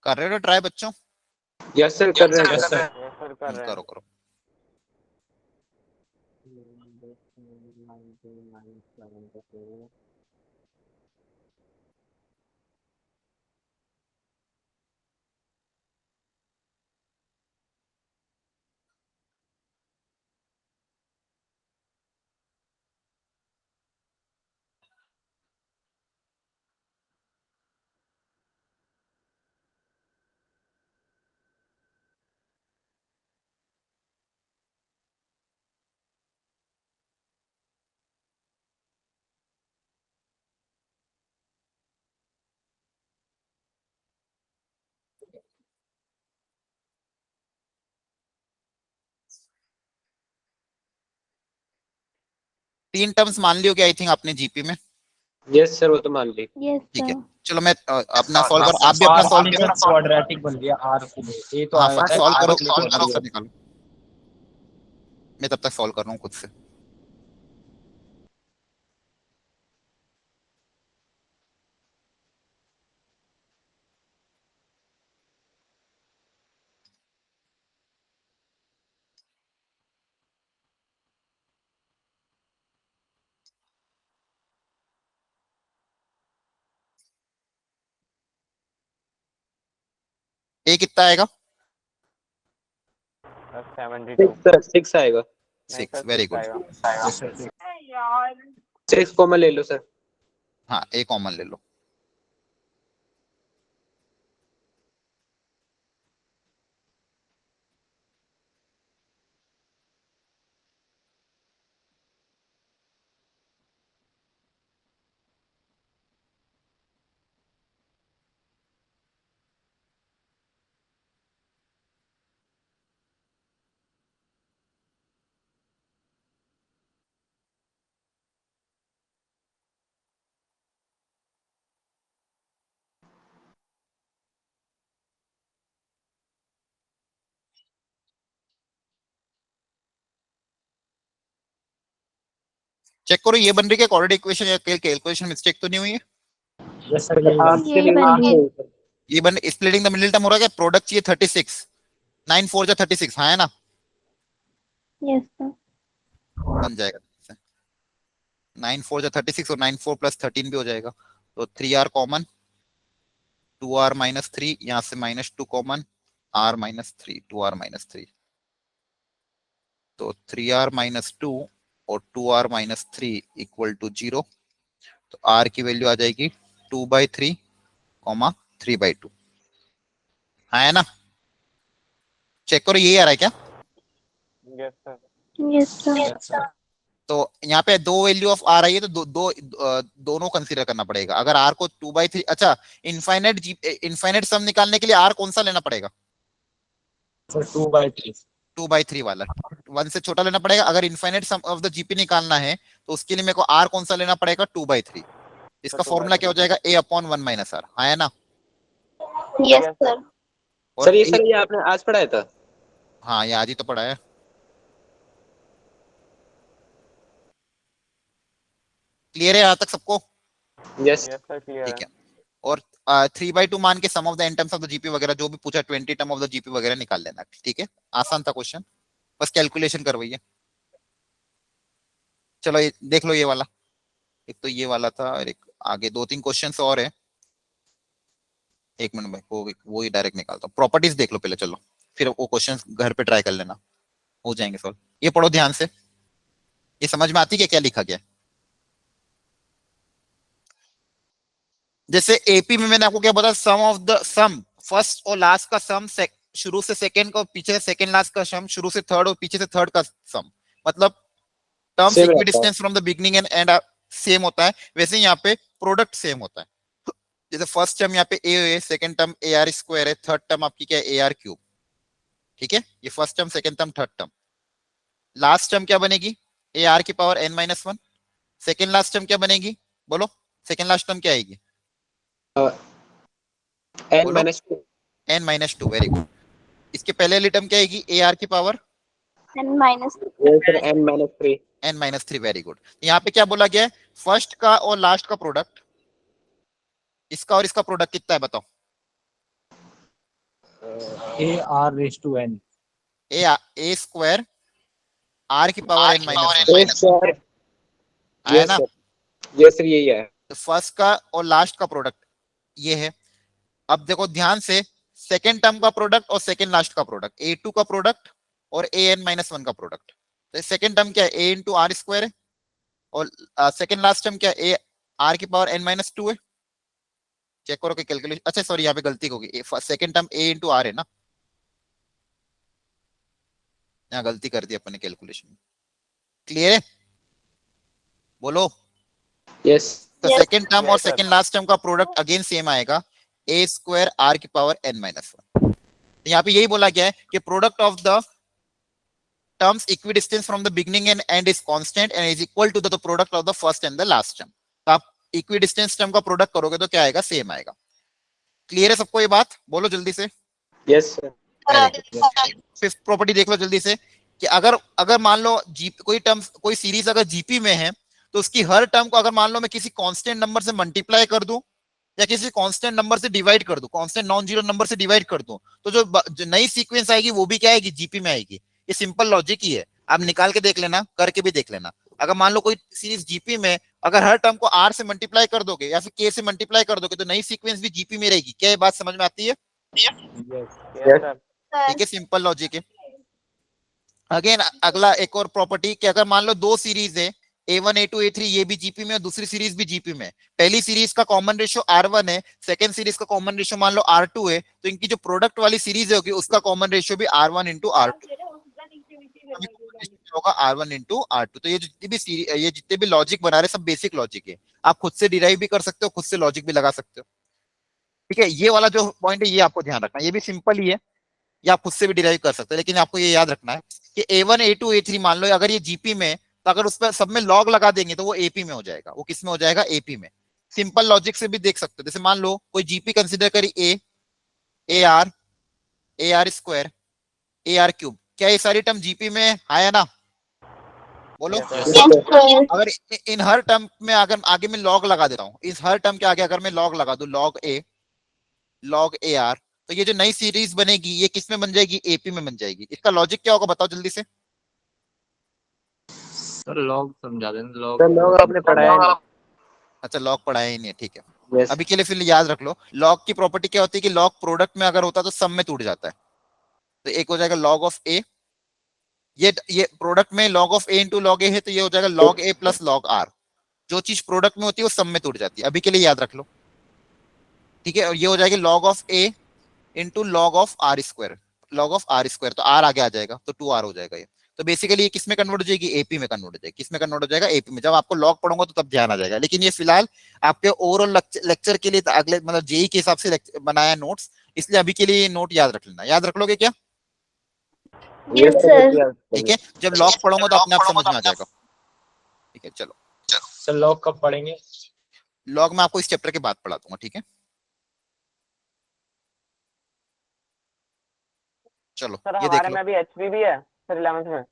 कर रहे हो ट्राई बच्चों? यस सर कर रहे हैं सर। यस सर कर रहे हैं। करो करो। तीन टर्म्स मान लियो क्या आई थिंक आपने जीपी में? यस सर वो तो मान ली। Yes, ठीक है sir. चलो मैं अपना सॉल्व कर, आप भी अपना सॉल्व करो। क्वाड्रेटिक बन गया आर के लिए। ए तो हाँ आया था, सॉल्व R करो, के लिए आंसर निकालो। मैं तब तक सॉल्व कर रहा हूँ खुद से। ए कितना आएगा? 72। 6 आएगा। नहीं 6 सर वेरी 6 गुड। आएगा। 6 कॉमन ले लो सर। हाँ ए कॉमन ले लो। चेक करो ये बन रही है कोऑर्डिनेट इक्वेशन या कैलकुलेशन मिस्टेक तो नहीं हुई है? यस सर यही आर्म्स के यही लिए बन रही है। ये बन स्प्लिटिंग द मिडिल टर्म हो रहा है क्या? प्रोडक्ट चाहिए 36, 9 4 जा 36, हाँ है ना? Yes, sir. बन जाएगा 9 4 जा 36 और 9 4 प्लस 13 भी हो जाएगा। तो 3r कॉमन, 2r माइनस 3, यहाँ से -2 common, r minus 3, 2r minus 3, तो 3r माइनस 2 और 2r माइनस 3 इक्वल टू 0। तो r की वैल्यू आ जाएगी 2/3, 3/2, हाँ है ना? चेक करो यही आ रहा है क्या? Yes sir. Yes, sir. तो यहाँ पे दो वैल्यू ऑफ आर आई है, तो दोनों कंसीडर करना पड़ेगा। अगर आर को 2/3, अच्छा इनफाइनाइट सम निकालने के लिए आर कौन सा लेना पड़ेगा? सर 2/3। 2/3 वाला, 1 से छोटा लेना पड़ेगा। अगर infinite sum of the GP निकालना है तो उसके लिए मेरे को आर कौन सा लेना पड़ेगा? 2/3। इसका फॉर्मूला क्या हो जाएगा? a/1 - r, हाँ है ना? Yes, sir. और सर ये आपने आज पढ़ाया था? हाँ ये आज ही तो पढ़ा है। क्लियर है यहाँ तक सबको? यस यस सर क्लियर ठीक है। है। और 3/2 मान के sum of the N terms of the GP वगैरह जो भी पूछा 20 टर्म ऑफ द जीपी वगैरह निकाल लेना। ठीक है, आसान था क्वेश्चन, बस कैलकुलेशन करवाइए। चलो ये देख लो ये वाला, एक तो ये वाला था और एक आगे 2-3 क्वेश्चंस और है। एक मिनट भाई वो ही डायरेक्ट निकालता हूँ। प्रॉपर्टीज देख लो पहले, चलो फिर वो क्वेश्चंस घर पे ट्राई कर लेना, हो जाएंगे सॉल्व। ये पढ़ो ध्यान से, ये समझ में आती है क्या लिखा गया है? जैसे एपी में मैंने आपको क्या बताया, सम ऑफ द सम, फर्स्ट और लास्ट का सम, शुरू से सेकंड का पीछे से सेकंड लास्ट का सम, शुरू से थर्ड और पीछे से थर्ड का सम, मतलब टर्म्स Same रहता है। Equidistance from the beginning and and same होता है। वैसे यहाँ पे प्रोडक्ट सेम होता है। जैसे फर्स्ट टर्म यहाँ पे ए है, second term A R square है, थर्ड टर्म आपकी क्या है? ए आर क्यूब। ठीक है, ये first term, second term, third term. Last term क्या बनेगी? ए आर की power n-1। Second last term क्या बनेगी? बोलो, सेकंड लास्ट टर्म क्या आएगी? n-2। n-2, very good. इसके पहले वाली टर्म क्या आएगी? ए आर की power sir n-3। n-3, very good. यहाँ पे क्या बोला गया है? फर्स्ट का और लास्ट का प्रोडक्ट, इसका और इसका प्रोडक्ट कितना है बताओ? A r raise to n. A square r की power N minus a square, आया यस ना। सर, यस सर, यही है। तो फर्स्ट का और लास्ट का प्रोडक्ट ये है। अब देखो ध्यान से, सेकेंड टर्म का प्रोडक्ट और सेकेंड लास्ट का प्रोडक्ट, A2 का प्रोडक्ट और AN-1 का प्रोडक्ट। तो सेकेंड टर्म क्या है, A इंटू आर स्क्वायर है, और सेकेंड लास्ट टर्म क्या है, A आर की पावर n-2 है। चेक करो कि कैलकुलेशन, अच्छा सॉरी यहाँ पे गलती होगी, second term A into r है ना, यहाँ गलती कर दी अपन ने कैलकुलेशन। क्लियर है, बोलो। यस तो सेकेंड टर्म और सेकेंड लास्ट टर्म का प्रोडक्ट अगेन सेम आएगा, A स्क्वायर आर की पावर n-1। यहाँ पे यही बोला गया है कि product of the terms equidistance from the beginning and end is constant and is equal to the product of the first and the last term. तो आप इक्विडिस्टेंस टर्म का प्रोडक्ट करोगे तो क्या आएगा, सेम आएगा। क्लियर है सबको ये बात, बोलो जल्दी से। Yes sir. फिफ्थ प्रॉपर्टी देख लो जल्दी से, कि अगर मान लो कोई टर्म्स, कोई सीरीज अगर जीपी में है, तो उसकी हर टर्म को अगर मान लो मैं किसी कांस्टेंट नंबर से मल्टीप्लाई कर दूं या किसी कांस्टेंट नंबर से डिवाइड कर दूं, कांस्टेंट नॉन जीरो नंबर से डिवाइड कर दूं, तो जो नई सीक्वेंस आएगी वो भी क्या आएगी, जीपी में आएगी। ये सिंपल लॉजिक ही है, आप निकाल के देख लेना, करके भी देख लेना। अगर मान लो कोई सीरीज जीपी में अगर हर टर्म को आर से मल्टीप्लाई कर दोगे या फिर के से मल्टीप्लाई कर दोगे, तो नई सीक्वेंस भी जीपी में रहेगी। क्या ये बात समझ में आती है? ठीक है, सिंपल लॉजिक है। अगेन अगला एक और प्रॉपर्टी, कि अगर मान लो दो सीरीज है, A1 A2 A3, ये भी जीपी में और दूसरी सीरीज भी जीपी में। पहली सीरीज का कॉमन रेशियो R1 है, सेकंड सीरीज का कॉमन रेशियो मान लो R2 है, तो इनकी जो प्रोडक्ट वाली सीरीज होगी उसका कॉमन रेशियो भी R1 इंटू R2 होगा, R1 इंटू R2। तो ये जितने भी लॉजिक बना रहे सब बेसिक लॉजिक है, आप खुद से डिराइव भी कर सकते हो, खुद से लॉजिक भी लगा सकते हो। ठीक है, ये वाला जो पॉइंट है ये आपको ध्यान रखना है, ये भी सिंपल ही है, ये आप खुद से भी डिराइव कर सकते हो, लेकिन आपको ये याद रखना है कि A1 A2 A3 मान लो अगर ये जीपी में, तो अगर उस पर सब में लॉग लगा देंगे तो वो एपी में हो जाएगा। वो किस में हो जाएगा, एपी में। सिंपल लॉजिक से भी देख सकते हो, जैसे मान लो कोई जीपी कंसीडर करी A R square a R cube, क्या ये सारी टर्म जीपी में है ना, बोलो। अगर इन हर टर्म में अगर आगे मैं लॉग लगा देता हूँ, इस हर टर्म के आगे अगर मैं लॉग लगा दूं, लॉग ए आर, तो ये जो नई सीरीज बनेगी ये किस में बन जाएगी, एपी में बन जाएगी। इसका लॉजिक क्या होगा बताओ जल्दी से। सर लॉग समझा देना, लॉग सर लॉग आपने पढ़ाया नहीं। अच्छा, लॉग पढ़ाया ही नहीं है, ठीक है। यस अभी के लिए फिर याद रख लो, लॉग की प्रॉपर्टी क्या होती है कि लॉग प्रोडक्ट में अगर होता है तो सम में टूट जाता है। तो एक हो जाएगा लॉग ऑफ ए, ये प्रोडक्ट में log of A into log A है, तो ये हो जाएगा log A plus log R. जो चीज प्रोडक्ट में होती है वो सम में टूट जाती है, अभी के लिए याद रख लो। ठीक है, और ये हो जाएगी log of A into log of r square, log of r square, तो आर आगे आ जाएगा तो 2r हो जाएगा ये। तो बेसिकली ये किस में कन्वर्ट हो जाएगी, एपी में कन्वर्ट हो जाएगी। किस में कन्वर्ट हो जाएगा, एपी में। जब आपको लॉग पढ़ूंगा तो तब ध्यान आ जाएगा, लेकिन ये फिलहाल आपके ओवरऑल लेक्चर के लिए अगले मतलब जेई के हिसाब से बनाया नोट्स, इसलिए अभी के लिए नोट याद रख लेना। याद रख लोगे क्या? Yes sir. ठीक है, जब लॉग पढ़ोगे तो अपने आप समझ में आ जाएगा। ठीक है, चलो। सर लॉग कब पढ़ेंगे? लॉग में आपको इस चैप्टर के बाद पढ़ा दूंगा, ठीक है। चलो सर ये देख हमारे लो, में अभी एचपी भी है सर 11th में।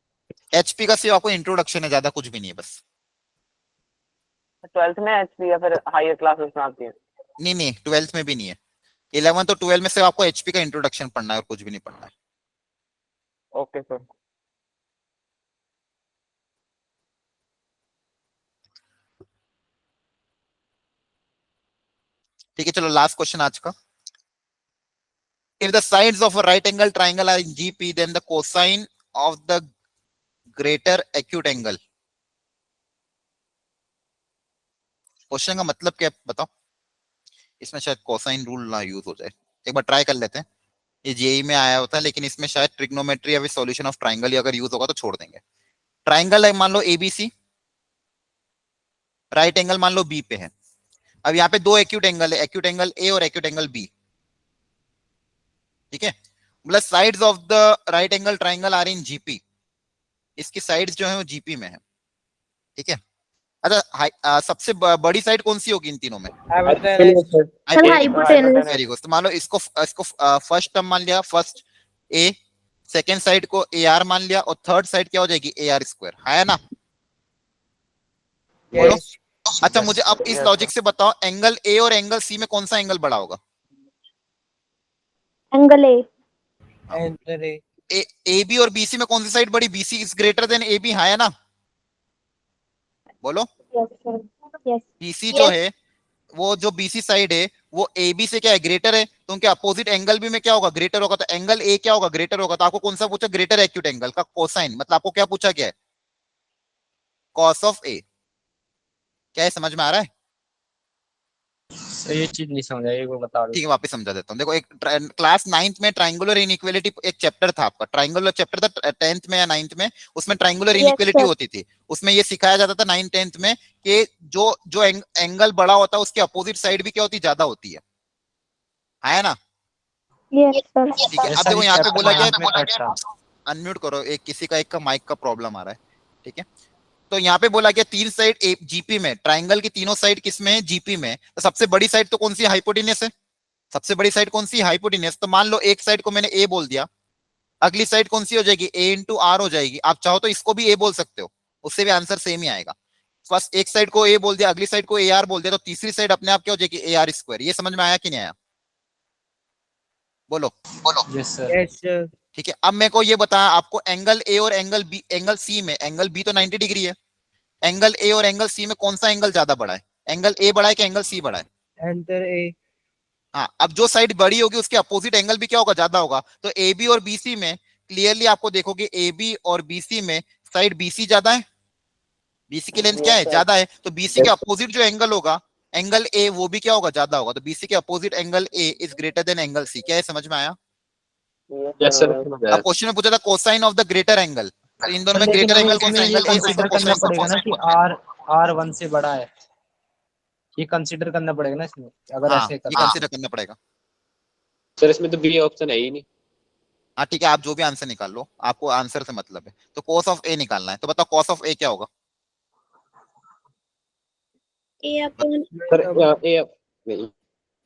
एचपी का सिर्फ आपको इंट्रोडक्शन है, ज्यादा कुछ भी नहीं है बस। 12th में एचपी या फिर हायर क्लासेस में आती है? नहीं 12th में भी नहीं है, 11 और 12 में से आपको एचपी का इंट्रोडक्शन पढ़ना है और कुछ भी नहीं पढ़ना है। Okay sir. ठीक है, चलो लास्ट क्वेश्चन आज का। If the sides of a right angle triangle are in GP, then the cosine of the greater acute angle. Question का मतलब क्या बताओ? इसमें शायद कोसाइन रूल ना यूज हो जाए, एक बार ट्राई कर लेते हैं। ये जेई में आया होता है, लेकिन इसमें शायद ट्रिग्नोमेट्री या फिर सॉल्यूशन ऑफ ट्राइंगल अगर यूज होगा तो छोड़ देंगे। ट्राइंगल है मान लो एबीसी, राइट एंगल मान लो बी पे है। अब यहाँ पे दो एक्यूट एंगल है, एक्यूट एंगल ए और एक्यूट एंगल बी। ठीक है, मतलब sides of the right angle triangle are in GP, इसकी साइड्स जो है वो जीपी में है। ठीक है, अच्छा सबसे बड़ी साइड कौन सी होगी इन तीनों में? Sir hypotenuse. Very good. तो मान लो इसको फर्स्ट टर्म मान लिया, फर्स्ट ए, सेकेंड साइड को ए आर मान लिया, और थर्ड साइड क्या हो जाएगी, ए आर स्क्वायर, है ना? बोलो। अच्छा मुझे अब इस लॉजिक से बताओ, एंगल ए और एंगल सी में कौन सा एंगल बड़ा होगा? Angle A. एंटर ए। ए बी और बीसी में कौन सी साइड बड़ी? BC is greater than A B, है ना? बोलो। Yes, sir. Yes. बीसी जो है वो जो बीसी साइड है वो ए बी से क्या है? ग्रेटर है। तो उनके अपोजिट एंगल भी में क्या होगा? ग्रेटर होगा। तो एंगल ए क्या होगा? ग्रेटर होगा। तो आपको कौन सा पूछा? ग्रेटर एक्यूट एंगल का कोसाइन। मतलब आपको क्या पूछा गया है? कॉस ऑफ ए। क्या है, समझ में आ रहा है? सर ये चीज नहीं समझ आई, वो बता दो। ठीक है, वापस समझा देता हूँ। देखो, एक क्लास 9th में ट्राइंगुलर इनइक्वालिटी एक चैप्टर था आपका, ट्राइंगुलर चैप्टर था 10th में या 9th में, उसमें ट्राइंगुलर Yes, इनइक्वालिटी sir. होती थी। उसमें ये सिखाया जाता था 9th 10th में कि जो जो एंगल बड़ा होता है उसकी अपोजिट साइड भी क्या होती है? ज्यादा होती है ना? Yes, sir. ठीक है। ये अब सर देखो इस यहाँ पे चैप्टर बोला में गया यहाँ पे था। अनम्यूट करो, एक किसी का माइक का प्रॉब्लम आ रहा है। ठीक है, तो यहाँ पे बोला गया तीन साइड जीपी में, ट्राइंगल की तीनों साइड किसमें है? जीपी में। तो सबसे बड़ी साइड तो कौन सी? हाइपोटेन्यूस है। सबसे बड़ी साइड कौन सी? हाइपोटेन्यूस। तो मान लो एक साइड को मैंने ए बोल दिया, अगली साइड कौन सी हो जाएगी? ए इंटू आर हो जाएगी। आप चाहो तो इसको भी ए बोल सकते हो, उससे भी आंसर सेम ही आएगा। फर्स्ट एक साइड को ए बोल दिया, अगली साइड को ए आर बोल दिया, तो तीसरी साइड अपने आप क्या हो जाएगी? A are square. ये समझ में आया कि नहीं आया? बोलो बोलो। Yes sir. Yes sir. ठीक है, अब मेरे को ये बताया आपको एंगल ए और एंगल बी, एंगल सी में, एंगल बी तो 90 डिग्री है, एंगल ए और एंगल सी में कौन सा एंगल ज्यादा बड़ा है? एंगल ए बड़ा है कि एंगल सी बड़ा है? Enter a. हाँ, अब जो साइड बड़ी होगी उसके अपोजिट एंगल भी क्या होगा? ज्यादा होगा। तो ए बी और बीसी में क्लियरली आपको देखोगे ए बी और बीसी में साइड बीसी ज्यादा है, बीसी की लेंथ क्या है? ज्यादा है। तो बीसी के अपोजिट जो एंगल होगा, एंगल ए, वो भी क्या होगा? ज्यादा होगा। तो बीसी के opposite angle A is greater than angle C. क्या है, समझ में आया? Yes sir. अब क्वेश्चन में पूछा था cosine of the greater angle, तो इन दोनों में ग्रेटर एंगल कौन सा? Angle A. कंसीडर करना पड़ेगा ना कि आर 1 से बड़ा है, ये कंसीडर करना पड़ेगा ना इसमें, अगर हाँ, ऐसे ये करना। कंसीडर करना पड़ेगा। सर इसमें तो बी ऑप्शन है ही नहीं। हाँ ठीक है, आप जो भी आंसर निकाल लो, आपको आंसर से मतलब है। तो cos ऑफ ए निकालना है, तो बताओ cos ऑफ ए क्या होगा? A upon सर ए नहीं,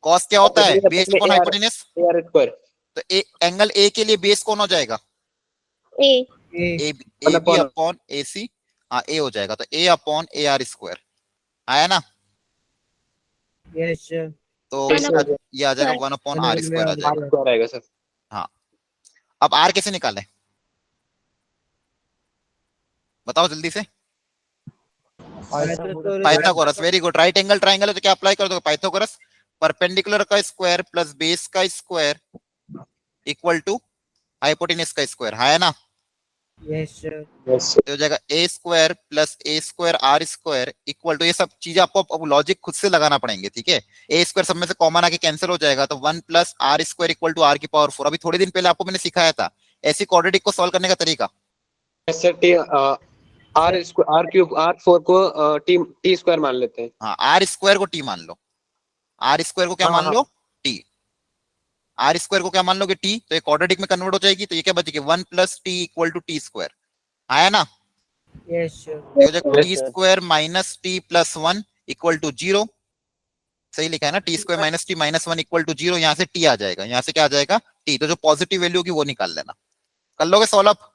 cos क्या होता है? बेस अपने upon AR hypotenuse. AR square. तो एंगल ए के लिए बेस कौन हो जाएगा? A. A. A B upon A C. हाँ, ए हो जाएगा। तो A upon A are square आया ना? Yes sir. तो One upon- ये आ जाएगा 1 अपॉन आर स्क्वायर आ जाएगा। स्क्वायर आएगा सर। हाँ, अब आर कैसे निकालें? बताओ जल्दी से। Pythagoras, very good. Right angle triangle है तो क्या अप्लाई कर दोगे? पाइथागोरस। परपेंडिकुलर का स्क्वायर प्लस बेस का स्क्वायर इक्वल टू हाइपोटेन्यूस का स्क्वायर, है ना? Yes sir. तो हो जाएगा A square plus A square R square equal to, ये सब चीजें आपको अब लॉजिक खुद से लगाना पड़ेंगे। ठीक है, ए स्क्वायर सब में से कॉमन आके कैंसिल हो जाएगा, तो 1 plus r square equal to r की पावर 4। अभी थोड़े दिन पहले आपको मैंने सिखाया था ऐसी क्वाड्रेटिक को सॉल्व करने का तरीका। Sir T R cube R4 को टी स्क्वायर मान लेते हैं। हाँ, आर स्क्वायर को टी मान लो। आर स्क्वायर को क्या मान लो? टी। आर स्क्वायर को क्या मान लोगे? टी। तो ये क्वाड्रेटिक में कन्वर्ट हो जाएगी, तो ये क्या बचेगी? 1 plus t equal to t square, आया ना? Yes sir. T square minus t plus 1 equal to 0। सही लिखा है ना? T square minus t minus 1 equal to 0। यहाँ से टी आ जाएगा, यहाँ से क्या आ जाएगा? टी। तो जो पॉजिटिव वैल्यू होगी वो निकाल लेना। कर लोगे solve up?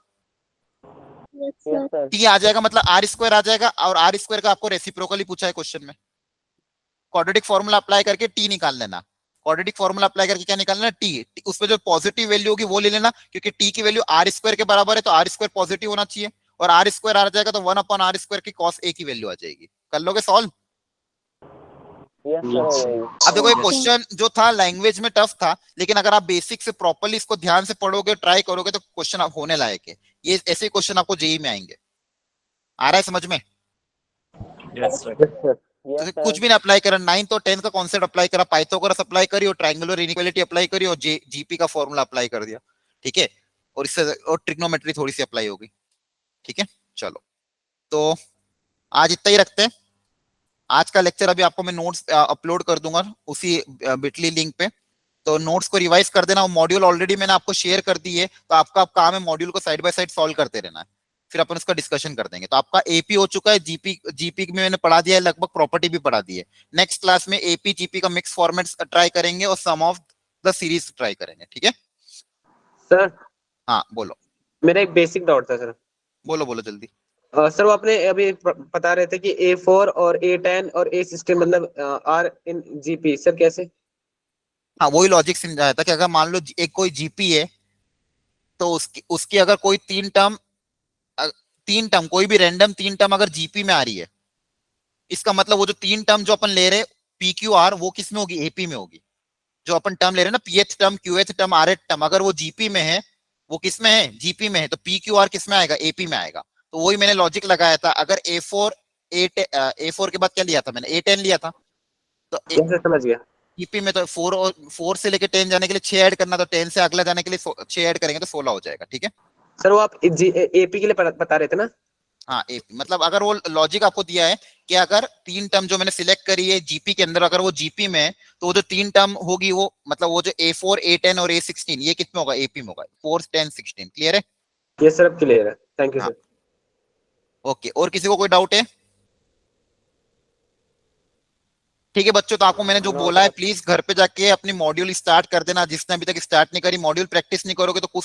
Yes, sir. T आ जाएगा, मतलब आर स्क्वायर आ जाएगा, और आर स्क्वायर का आपको रेसिप्रोकली पूछा है क्वेश्चन में। क्वाड्रेटिक फॉर्मूला अप्लाई करके टी निकाल लेना। क्वाड्रेटिक फॉर्मूला अप्लाई करके क्या निकालना? टी। उसमें जो पॉजिटिव वैल्यू होगी वो ले लेना, क्योंकि टी की वैल्यू आर स्क्वायर के बराबर है, तो आर स्क्वायर पॉजिटिव होना चाहिए, और आर स्क्वायर आ जाएगा तो 1 अपॉन आर स्क्वायर की cos a की वैल्यू आ जाएगी। कर लोगे सॉल्व? अब देखो, ये क्वेश्चन जो था लैंग्वेज में टफ था, लेकिन अगर आप बेसिक से प्रॉपर्ली इसको ध्यान से पढ़ोगे, ट्राई करोगे, तो क्वेश्चन आप होने लायक है। ये ऐसे क्वेश्चन आपको जेई में आएंगे। आ रहा है समझ में? Yes sir. तो कुछ भी ना अप्लाई करा, 9th और 10th का कॉन्सेप्ट अप्लाई करा, पाइथागोरस अप्लाई करी, और ट्रायंगुलर इनइक्वालिटी अप्लाई करी, और जीपी का फॉर्मूला अप्लाई कर दिया। ठीक है, और इससे और ट्रिग्नोमेट्री थोड़ी सी अप्लाई होगी। ठीक है, चलो तो आज इतना ही रखते हैं। आज का लेक्चर अभी आपको मैं नोट्स अपलोड कर दूंगा उसी बिटली लिंक पे, तो नोट्स को रिवाइज कर देना। मॉड्यूल ऑलरेडी मैंने आपको शेयर कर दी है, तो आपका काम है मॉड्यूल को साइड बाय साइड सॉल्व करते रहना है, फिर अपन उसका डिस्कशन कर देंगे। तो आपका एपी हो चुका है, जीपी में मैंने पढ़ा दिया है, लगभग प्रॉपर्टी भी पढ़ा दी है। नेक्स्ट क्लास में एपी जीपी का मिक्स फॉर्मेट्स ट्राई करेंगे, और sum of the series try करेंगे। ठीक है सर हाँ, बोलो मेरा एक बेसिक डाउट था सर। बोलो बोलो जल्दी। सर वो आपने अभी बता रहे थे कि A4 और A10 और A16 मतलब आर इन जीपी, सर कैसे? हाँ, वही लॉजिक समझाया था कि अगर मान लो एक कोई जीपी है, तो उसकी उसकी अगर कोई तीन टर्म कोई भी रैंडम तीन टर्म अगर जीपी में आ रही है, इसका मतलब वो जो तीन टर्म जो अपन ले रहे पी क्यू आर, वो किस में होगी, एपी में होगी। जो अपन टर्म ले रहे हैं ना, pth term, qth term, rth term, अगर वो जीपी में है, वो किस में है, जीपी में है, तो पी क्यू आर किस में आएगा, एपी में आएगा। तो वही मैंने लॉजिक लगाया था। अगर ए4 के बाद क्या लिया था मैंने, A10 लिया था, तो कैसे समझ गया? जीपी में तो 4 से लेके 10 जाने के लिए 6 ऐड करना, तो 10 से अगला जाने के लिए 6 ऐड करेंगे तो 16 हो जाएगा। ठीक है, सर वो आप एपी के लिए बता रहे थे ना? हाँ एपी मतलब अगर वो लॉजिक आपको दिया है कि अगर तीन टर्म जो मैंने सिलेक्ट करी है जीपी के अंदर, अगर वो जीपी में है, तो वो जो तीन टर्म होगी वो मतलब वो जो A4, A10 और A16 ये किस में होगा, एपी में होगा। 4, 10, 16 क्लियर है? ये सर अब क्लियर है, थैंक यू हाँ। सर। ओके, और किसी को कोई डाउट है? ठीक है बच्चों, तो आपको मैंने जो बोला है प्लीज घर पे जाके अपनी मॉड्यूल स्टार्ट कर देना। जिसने अभी तक स्टार्ट नहीं करी, मॉड्यूल प्रैक्टिस नहीं करोगे तो कुछ